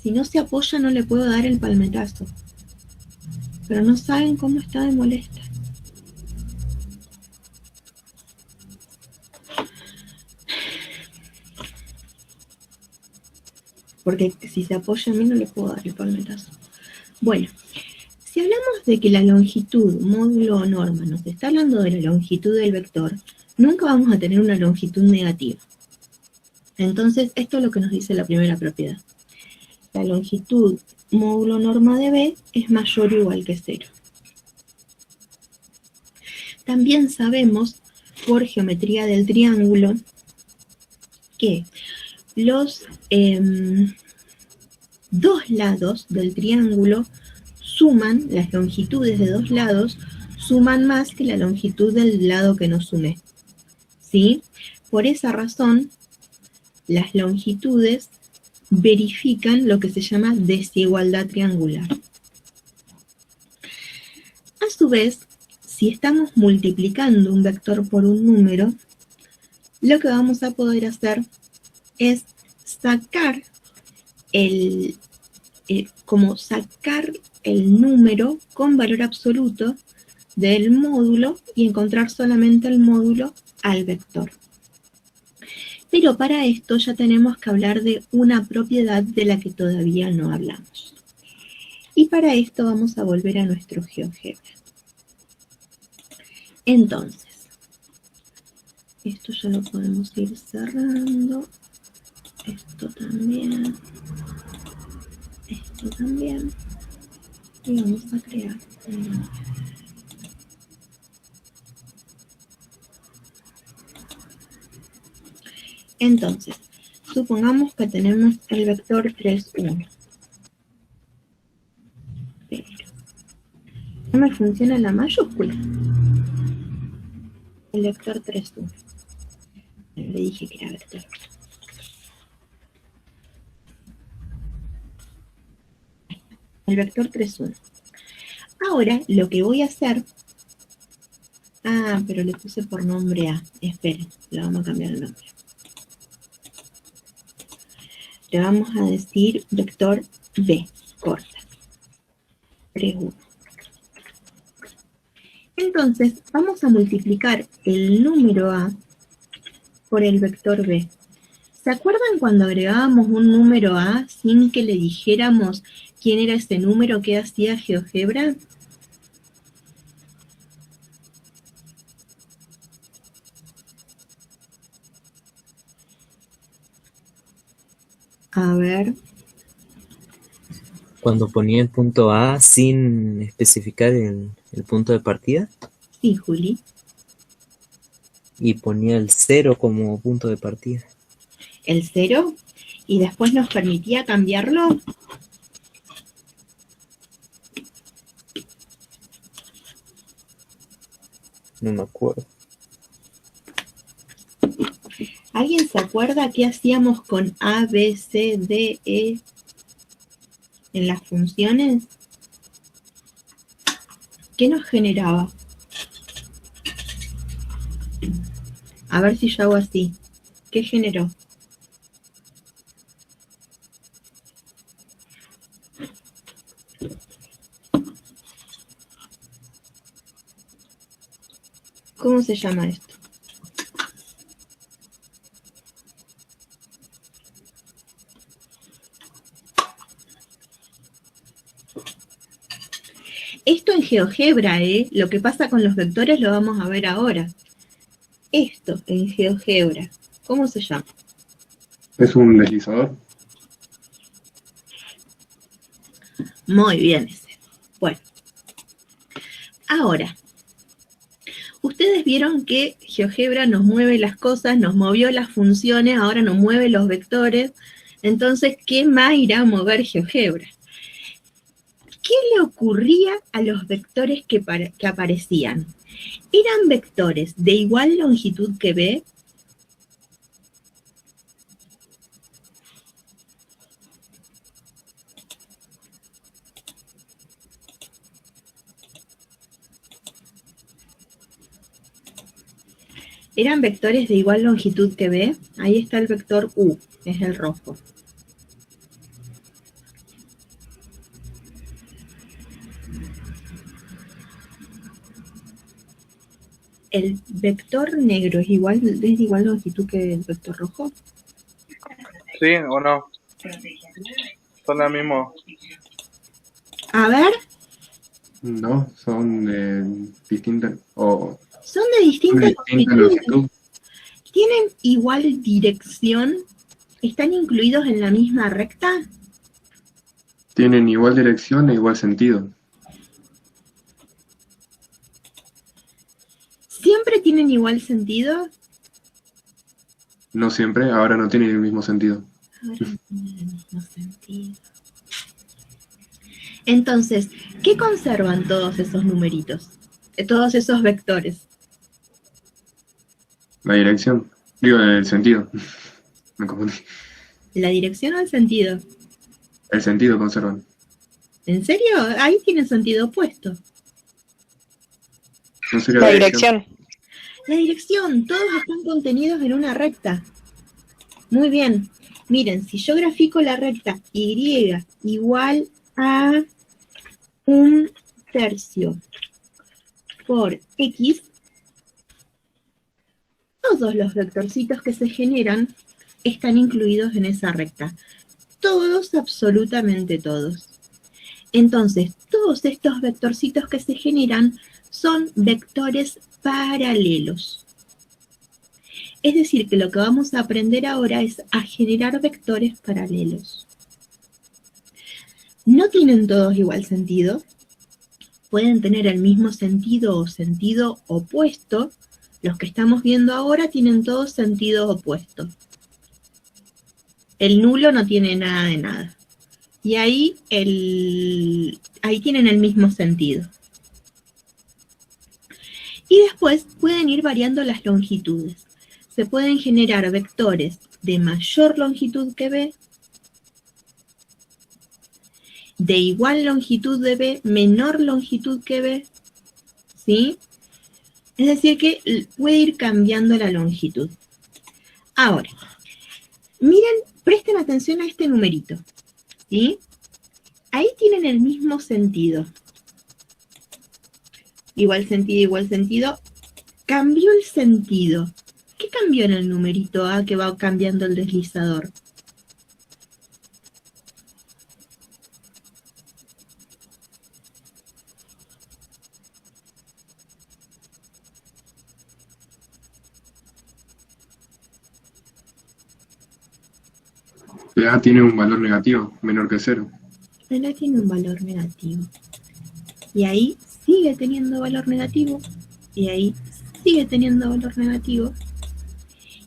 si no se apoya no le puedo dar el palmetazo. Pero no saben cómo está de molesta. Porque si se apoya a mí no le puedo dar el palmetazo. Bueno, si hablamos de que la longitud, módulo o norma, nos está hablando de la longitud del vector, nunca vamos a tener una longitud negativa. Entonces, esto es lo que nos dice la primera propiedad. La longitud módulo norma de B es mayor o igual que 0. También sabemos, por geometría del triángulo, que los dos lados del triángulo suman, las longitudes de dos lados, suman más que la longitud del lado que nos une, ¿sí? Por esa razón, las longitudes verifican lo que se llama desigualdad triangular. A su vez, si estamos multiplicando un vector por un número, lo que vamos a poder hacer es sacar el número con valor absoluto del módulo y encontrar solamente el módulo al vector. Pero para esto ya tenemos que hablar de una propiedad de la que todavía no hablamos. Y para esto vamos a volver a nuestro GeoGebra. Entonces, esto ya lo podemos ir cerrando. Esto también. Esto también. Y vamos a crear un... Entonces, supongamos que tenemos el vector 3, 1. Pero no me funciona la mayúscula. El vector 3, 1. Le dije que era vector. El vector 3, 1. Ahora lo que voy a hacer... Ah, pero le puse por nombre A. Esperen, le vamos a cambiar el nombre. Le vamos a decir vector B, corta. 3, 1. Entonces, vamos a multiplicar el número A por el vector B. ¿Se acuerdan cuando agregábamos un número A sin que le dijéramos quién era ese número que hacía GeoGebra? A ver. Cuando ponía el punto A sin especificar el punto de partida Sí, Juli. y ponía el 0 como punto de partida. El 0. Y después nos permitía cambiarlo. No me acuerdo. ¿Alguien se acuerda qué hacíamos con A, B, C, D, E en las funciones? ¿Qué nos generaba? A ver si yo hago así. ¿Qué generó? ¿Cómo se llama esto? Esto en GeoGebra, lo que pasa con los vectores lo vamos a ver ahora. Esto en GeoGebra, ¿cómo se llama? Es un deslizador. Muy bien ese. Bueno, ahora, ustedes vieron que GeoGebra nos mueve las cosas, nos movió las funciones, ahora nos mueve los vectores. Entonces, ¿qué más irá a mover GeoGebra? ¿Qué le ocurría a los vectores que aparecían? ¿Eran vectores de igual longitud que B? ¿Eran vectores de igual longitud que B? Ahí está el vector U, es el rojo. ¿El vector negro es de igual longitud que el vector rojo? Sí o no. Son la misma. A ver, No, son de distintas o son de distintas distinta longitudes. longitud. ¿Tienen igual dirección? ¿Están incluidos en la misma recta? Tienen igual dirección e igual sentido. ¿Siempre tienen igual sentido? No siempre, ahora no tienen el mismo sentido. Ahora no tienen el mismo sentido. Entonces, ¿qué conservan todos esos numeritos? Todos esos vectores. La dirección. Digo, el sentido. Me confundí. ¿La dirección o el sentido? El sentido conservan. ¿En serio? Ahí tiene sentido opuesto. No sería La dirección. La dirección, todos están contenidos en una recta. Muy bien. Miren, si yo grafico la recta Y igual a 1/3 por X, todos los vectorcitos que se generan están incluidos en esa recta. Todos, absolutamente todos. Entonces, todos estos vectorcitos que se generan son vectores paralelos. Es decir, que lo que vamos a aprender ahora es a generar vectores paralelos. No tienen todos igual sentido. Pueden tener el mismo sentido o sentido opuesto. Los que estamos viendo ahora tienen todos sentido opuesto. El nulo no tiene nada de nada. Y ahí tienen el mismo sentido. Y después pueden ir variando las longitudes. Se pueden generar vectores de mayor longitud que B, de igual longitud de B, menor longitud que B, ¿sí? Es decir, que puede ir cambiando la longitud. Ahora, miren, presten atención a este numerito, ¿sí? Ahí tienen el mismo sentido. Igual sentido, igual sentido. Cambió el sentido. ¿Qué cambió en el numerito A que va cambiando el deslizador? A tiene un valor negativo, menor que 0. Ahora tiene un valor negativo. Y ahí sigue teniendo valor negativo. Y ahí sigue teniendo valor negativo.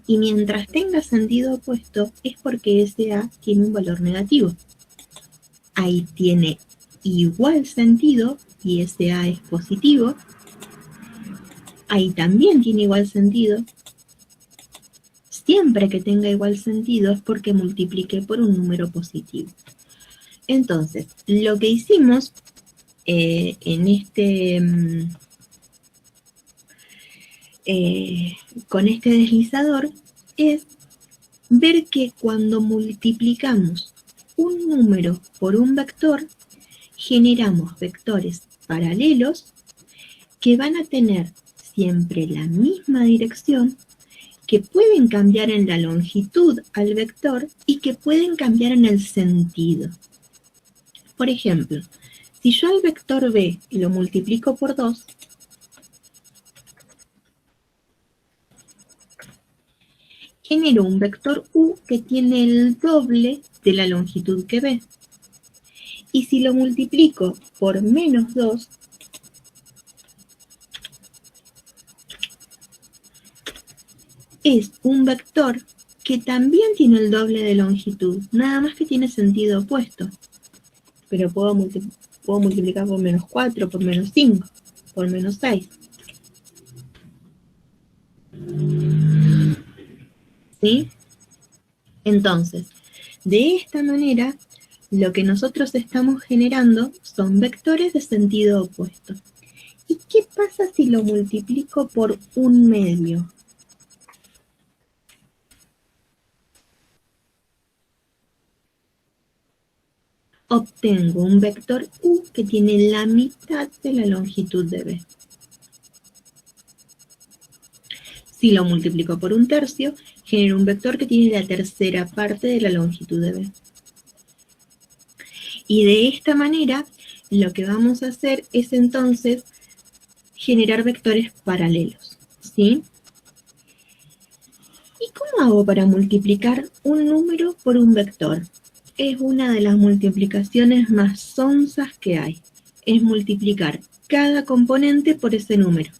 Y mientras tenga sentido opuesto, es porque ese A tiene un valor negativo. Ahí tiene igual sentido, y ese A es positivo. Ahí también tiene igual sentido. Siempre que tenga igual sentido es porque multipliqué por un número positivo. Entonces, lo que hicimos con este deslizador es ver que cuando multiplicamos un número por un vector, generamos vectores paralelos que van a tener siempre la misma dirección, que pueden cambiar en la longitud al vector y que pueden cambiar en el sentido. Por ejemplo, si yo al vector B lo multiplico por 2, genero un vector U que tiene el doble de la longitud que B. Y si lo multiplico por menos 2, es un vector que también tiene el doble de longitud, nada más que tiene sentido opuesto. Pero puedo multiplicar por menos 4, por menos 5, por menos 6. ¿Sí? Entonces, de esta manera, lo que nosotros estamos generando son vectores de sentido opuesto. ¿Y qué pasa si lo multiplico por un medio? Obtengo un vector U que tiene la mitad de la longitud de B. Si lo multiplico por un tercio, genero un vector que tiene la tercera parte de la longitud de B. Y de esta manera, lo que vamos a hacer es entonces generar vectores paralelos, ¿sí? ¿Y cómo hago para multiplicar un número por un vector? Es una de las multiplicaciones más sonzas que hay. Es multiplicar cada componente por ese número,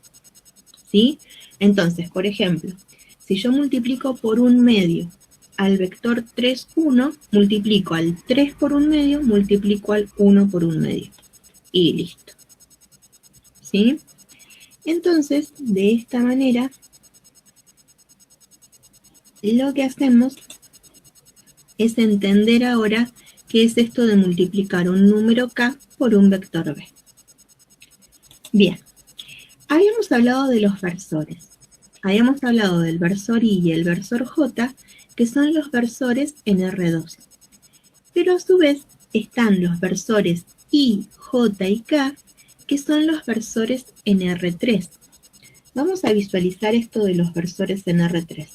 ¿sí? Entonces, por ejemplo, si yo multiplico por un medio al vector 3, 1, multiplico al 3 por un medio, multiplico al 1 por un medio. Y listo. ¿Sí? Entonces, de esta manera, lo que hacemos es entender ahora qué es esto de multiplicar un número K por un vector B. Bien, habíamos hablado de los versores. Habíamos hablado del versor I y el versor J, que son los versores en R2. Pero a su vez están los versores I, J y K, que son los versores en R3. Vamos a visualizar esto de los versores en R3.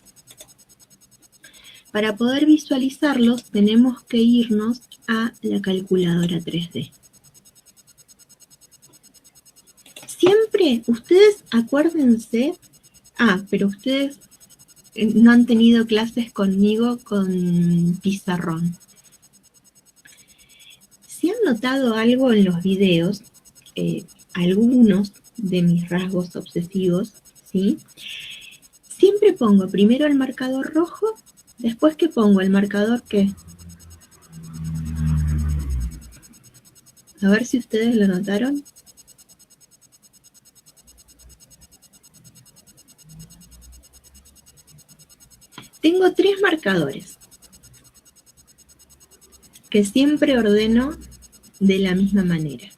Para poder visualizarlos tenemos que irnos a la calculadora 3D. Siempre, ustedes acuérdense, pero ustedes no han tenido clases conmigo con pizarrón. Si han notado algo en los videos, algunos de mis rasgos obsesivos, ¿sí? Siempre pongo primero el marcador rojo, después que pongo el marcador ¿qué? A ver si ustedes lo notaron. Tengo 3 marcadores que siempre ordeno de la misma manera.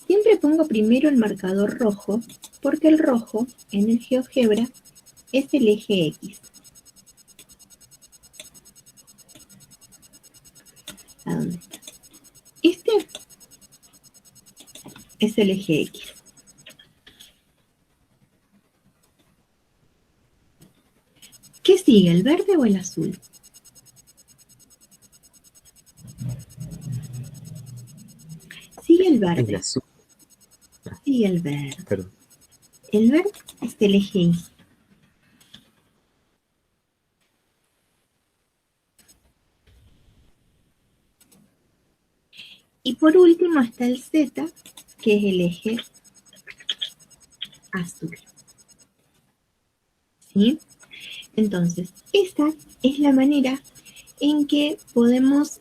Siempre pongo primero el marcador rojo, porque el rojo en el GeoGebra es el eje X. ¿A dónde está? Este es el eje X. ¿Qué sigue, el verde o el azul? Sigue el El verde. azul. Sigue el verde. Perdón. El verde es el eje Y. Y por último está el Z, que es el eje azul. ¿Sí? Entonces, esta es la manera en que podemos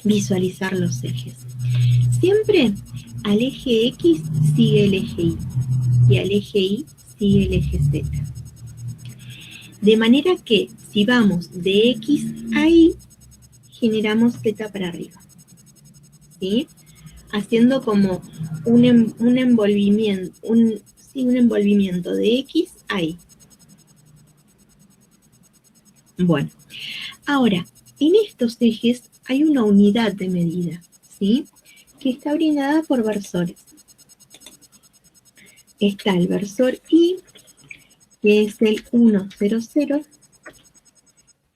visualizar los ejes. Siempre al eje X sigue el eje Y y al eje Y sigue el eje Z. De manera que si vamos de X a Y, generamos Z para arriba. ¿Sí? Haciendo como un envolvimiento de X a Y. Bueno, ahora, en estos ejes hay una unidad de medida, ¿sí? Que está brindada por versores. Está el versor Y, que es el 1, 0, 0,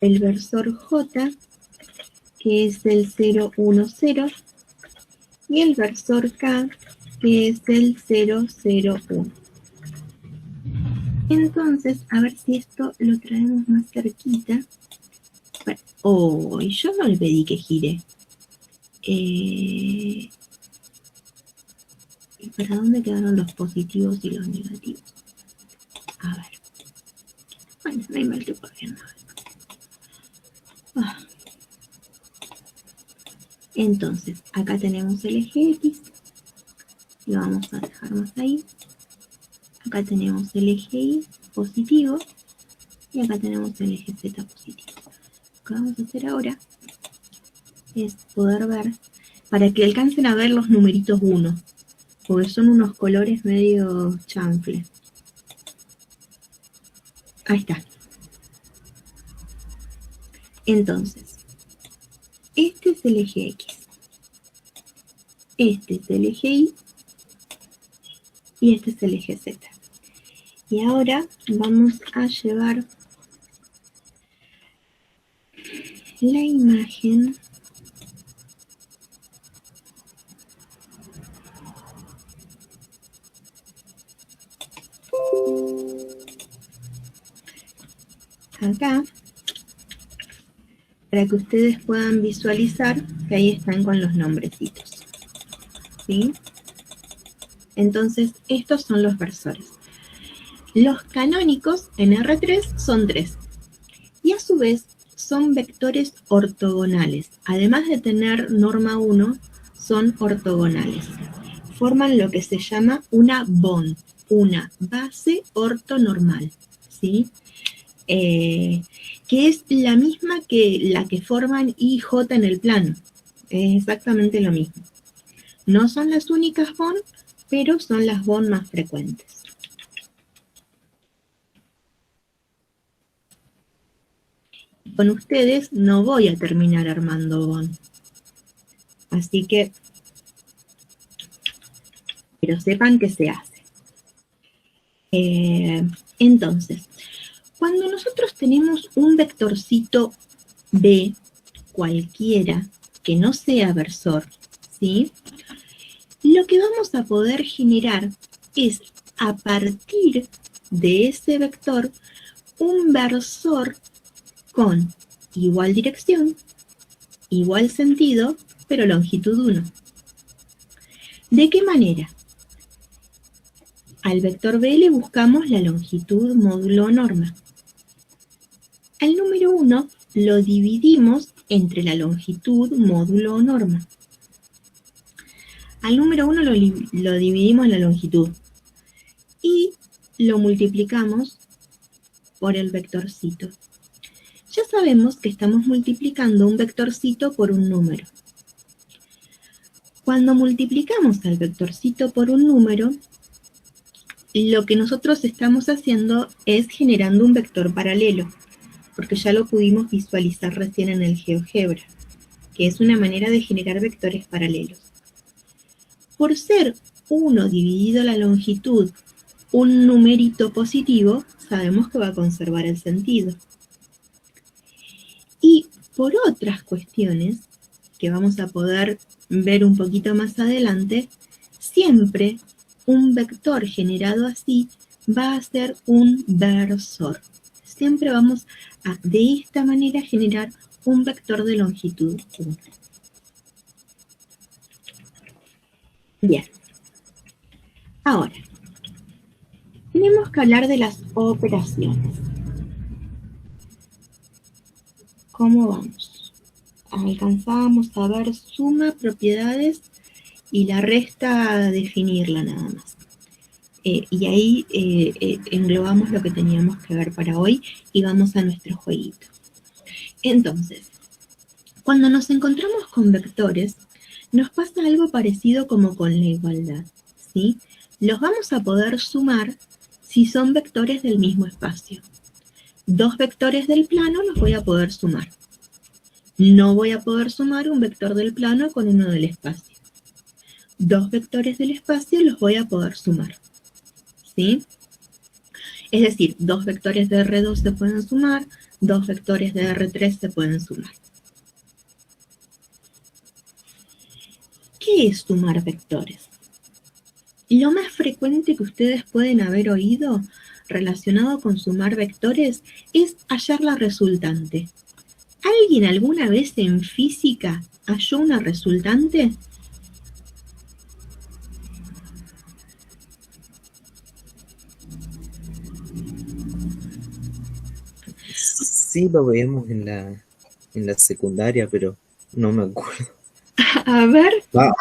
el versor J, que es el 0, 1, 0, y el versor K, que es el 0, 0, 1. Entonces, a ver si esto lo traemos más cerquita. Oh, yo no le pedí que gire. ¿Y para dónde quedaron los positivos y los negativos? A ver. Bueno, no hay mal que por bien. Entonces, acá tenemos el eje X. Lo vamos a dejar más ahí. Acá tenemos el eje Y positivo. Y acá tenemos el eje Z positivo. Lo que vamos a hacer ahora es poder ver, para que alcancen a ver los numeritos 1, porque son unos colores medio chanfle. Ahí está. Entonces, este es el eje X, este es el eje Y y este es el eje Z. Y ahora vamos a llevar la imagen acá para que ustedes puedan visualizar que ahí están con los nombrecitos, ¿sí? Entonces, estos son los versores. Los canónicos en R3 son 3 y a su vez son vectores ortogonales. Además de tener norma 1, son ortogonales. Forman lo que se llama una bond, una base ortonormal, ¿sí? Que es la misma que la que forman I y J en el plano. Es exactamente lo mismo. No son las únicas bond, pero son las bond más frecuentes. Con ustedes no voy a terminar armando bond. Así que, pero sepan que se hace. Entonces, cuando nosotros tenemos un vectorcito B, cualquiera, que no sea versor, ¿sí? Lo que vamos a poder generar es, a partir de ese vector, un versor con igual dirección, igual sentido, pero longitud 1. ¿De qué manera? Al vector B le buscamos la longitud módulo norma. Al número 1 lo dividimos entre la longitud, módulo o norma. Al número 1 lo dividimos en la longitud y lo multiplicamos por el vectorcito. Ya sabemos que estamos multiplicando un vectorcito por un número. Cuando multiplicamos al vectorcito por un número, lo que nosotros estamos haciendo es generando un vector paralelo, porque ya lo pudimos visualizar recién en el GeoGebra, que es una manera de generar vectores paralelos. Por ser 1 dividido la longitud un numerito positivo, sabemos que va a conservar el sentido. Y por otras cuestiones, que vamos a poder ver un poquito más adelante, siempre un vector generado así va a ser un versor. Siempre vamos a, de esta manera, generar un vector de longitud 1. Bien. Ahora, tenemos que hablar de las operaciones. ¿Cómo vamos? Alcanzábamos a ver suma, propiedades y la resta a definirla nada más. Y ahí englobamos lo que teníamos que ver para hoy y vamos a nuestro jueguito. Entonces, cuando nos encontramos con vectores, nos pasa algo parecido como con la igualdad, ¿sí? Los vamos a poder sumar si son vectores del mismo espacio. 2 vectores del plano los voy a poder sumar. No voy a poder sumar un vector del plano con uno del espacio. 2 vectores del espacio los voy a poder sumar, ¿sí? Es decir, 2 vectores de R2 se pueden sumar, 2 vectores de R3 se pueden sumar. ¿Qué es sumar vectores? Lo más frecuente que ustedes pueden haber oído relacionado con sumar vectores es hallar la resultante. ¿Alguien alguna vez en física halló una resultante? Sí, lo veíamos en la secundaria, pero no me acuerdo. A ver. Ah,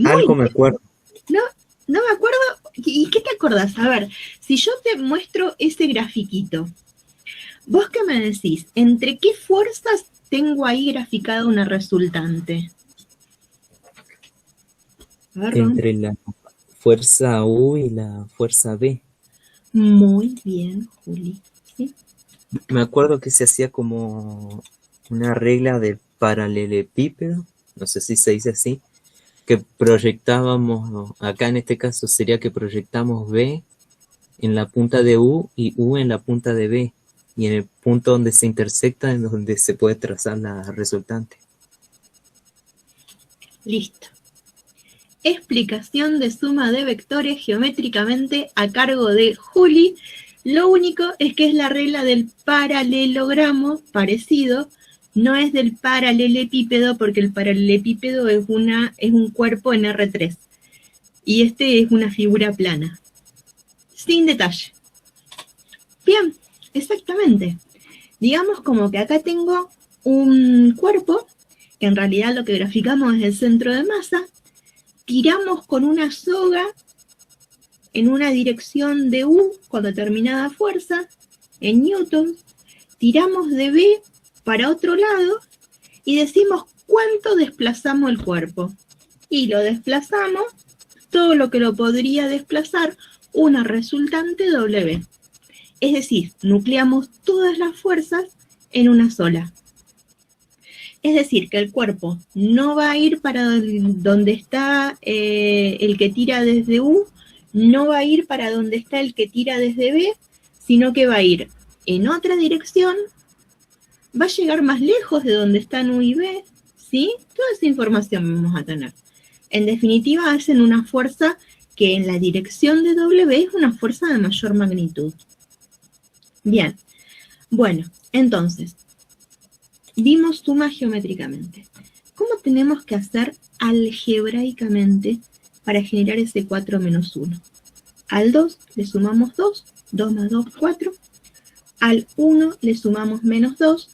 algo me acuerdo. No me acuerdo. ¿Y qué te acordás? A ver, si yo te muestro ese grafiquito, ¿vos qué me decís? ¿Entre qué fuerzas tengo ahí graficada una resultante? A ver, Ron. Entre la fuerza U y la fuerza B. Muy bien, Juli. ¿Sí? Me acuerdo que se hacía como una regla del paralelepípedo, no sé si se dice así, que proyectábamos, acá en este caso sería que proyectamos B en la punta de U y U en la punta de B, y en el punto donde se intersecta es donde se puede trazar la resultante. Listo. Explicación de suma de vectores geométricamente a cargo de Juli. Lo único es que es la regla del paralelogramo parecido, no es del paralelepípedo, porque el paralelepípedo es un cuerpo en R3 y este es una figura plana, sin detalle. Bien, exactamente. Digamos como que acá tengo un cuerpo, que en realidad lo que graficamos es el centro de masa, tiramos con una soga en una dirección de U con determinada fuerza, en newtons, tiramos de B para otro lado y decimos cuánto desplazamos el cuerpo. Y lo desplazamos todo lo que lo podría desplazar una resultante W. Es decir, nucleamos todas las fuerzas en una sola. Es decir, que el cuerpo no va a ir para donde está el que tira desde U, no va a ir para donde está el que tira desde B, sino que va a ir en otra dirección, va a llegar más lejos de donde están U y B, ¿sí? Toda esa información vamos a tener. En definitiva, hacen una fuerza que en la dirección de W es una fuerza de mayor magnitud. Bien, bueno, entonces, vimos suma geométricamente. ¿Cómo tenemos que hacer algebraicamente para generar ese 4 menos 1? Al 2 le sumamos 2, 2 más 2, 4. Al 1 le sumamos menos 2.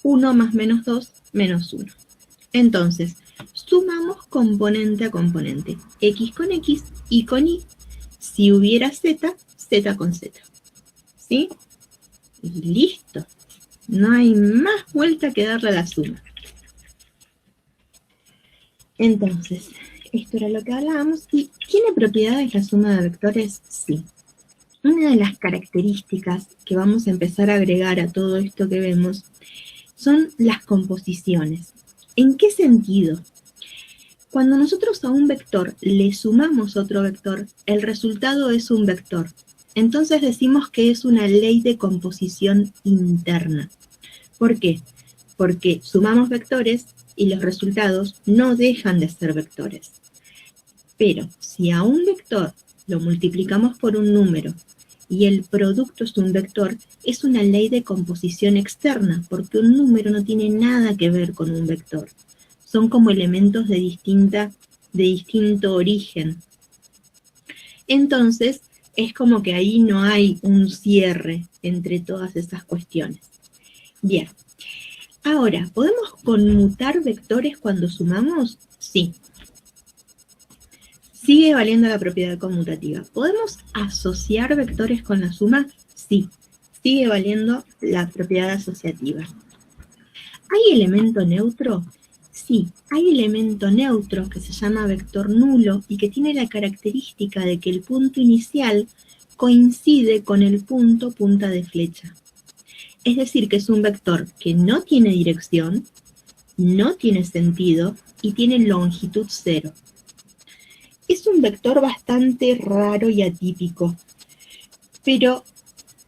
1 más menos 2 menos 1. Entonces, sumamos componente a componente, x con x, y con y. Si hubiera z, z con z. ¿Sí? Y listo. No hay más vuelta que darle a la suma. Entonces, esto era lo que hablábamos. ¿Y tiene propiedades la suma de vectores? Sí. Una de las características que vamos a empezar a agregar a todo esto que vemos son las composiciones. ¿En qué sentido? Cuando nosotros a un vector le sumamos otro vector, el resultado es un vector. Entonces decimos que es una ley de composición interna. ¿Por qué? Porque sumamos vectores y los resultados no dejan de ser vectores. Pero si a un vector lo multiplicamos por un número y el producto es un vector, es una ley de composición externa, porque un número no tiene nada que ver con un vector. Son como elementos de distinto origen. Entonces, es como que ahí no hay un cierre entre todas esas cuestiones. Bien. Ahora, ¿podemos conmutar vectores cuando sumamos? Sí. Sigue valiendo la propiedad conmutativa. ¿Podemos asociar vectores con la suma? Sí. Sigue valiendo la propiedad asociativa. ¿Hay elemento neutro? Sí, hay elemento neutro que se llama vector nulo y que tiene la característica de que el punto inicial coincide con el punto punta de flecha. Es decir, que es un vector que no tiene dirección, no tiene sentido y tiene longitud 0. Es un vector bastante raro y atípico, pero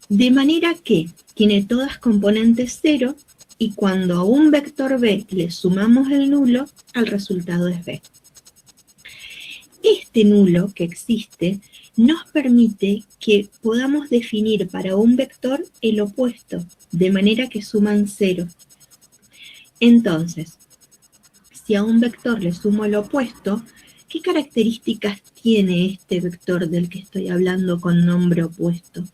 de manera que tiene todas componentes 0 y cuando a un vector b le sumamos el nulo, el resultado es b. Este nulo que existe nos permite que podamos definir para un vector el opuesto, de manera que suman 0. Entonces, si a un vector le sumo el opuesto, ¿qué características tiene este vector del que estoy hablando con nombre opuesto?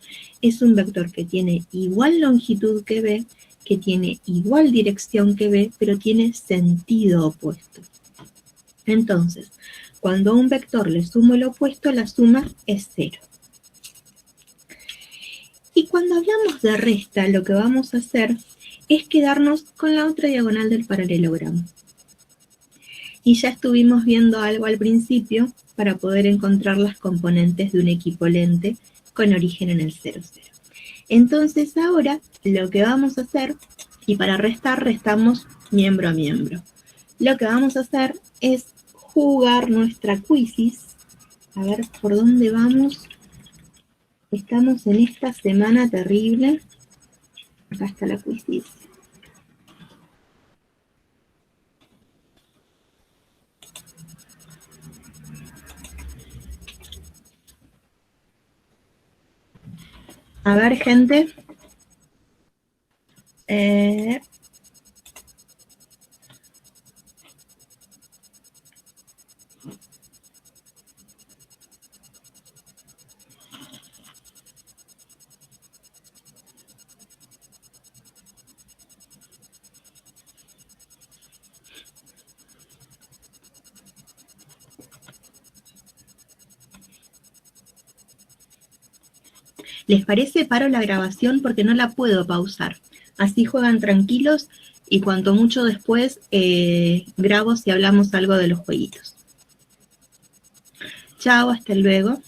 Es un vector que tiene igual longitud que b, que tiene igual dirección que b, pero tiene sentido opuesto. Entonces, cuando a un vector le sumo el opuesto, la suma es 0. Y cuando hablamos de resta, lo que vamos a hacer es quedarnos con la otra diagonal del paralelogramo. Y ya estuvimos viendo algo al principio para poder encontrar las componentes de un equipolente con origen en el 0, 0. Entonces ahora lo que vamos a hacer, y para restar, restamos miembro a miembro. Lo que vamos a hacer es jugar nuestra quizzes. A ver por dónde vamos. Estamos en esta semana terrible. Acá está la quizzes. A ver, gente. ¿Les parece? Paro la grabación porque no la puedo pausar. Así juegan tranquilos y cuanto mucho después grabo si hablamos algo de los jueguitos. Chao, hasta luego.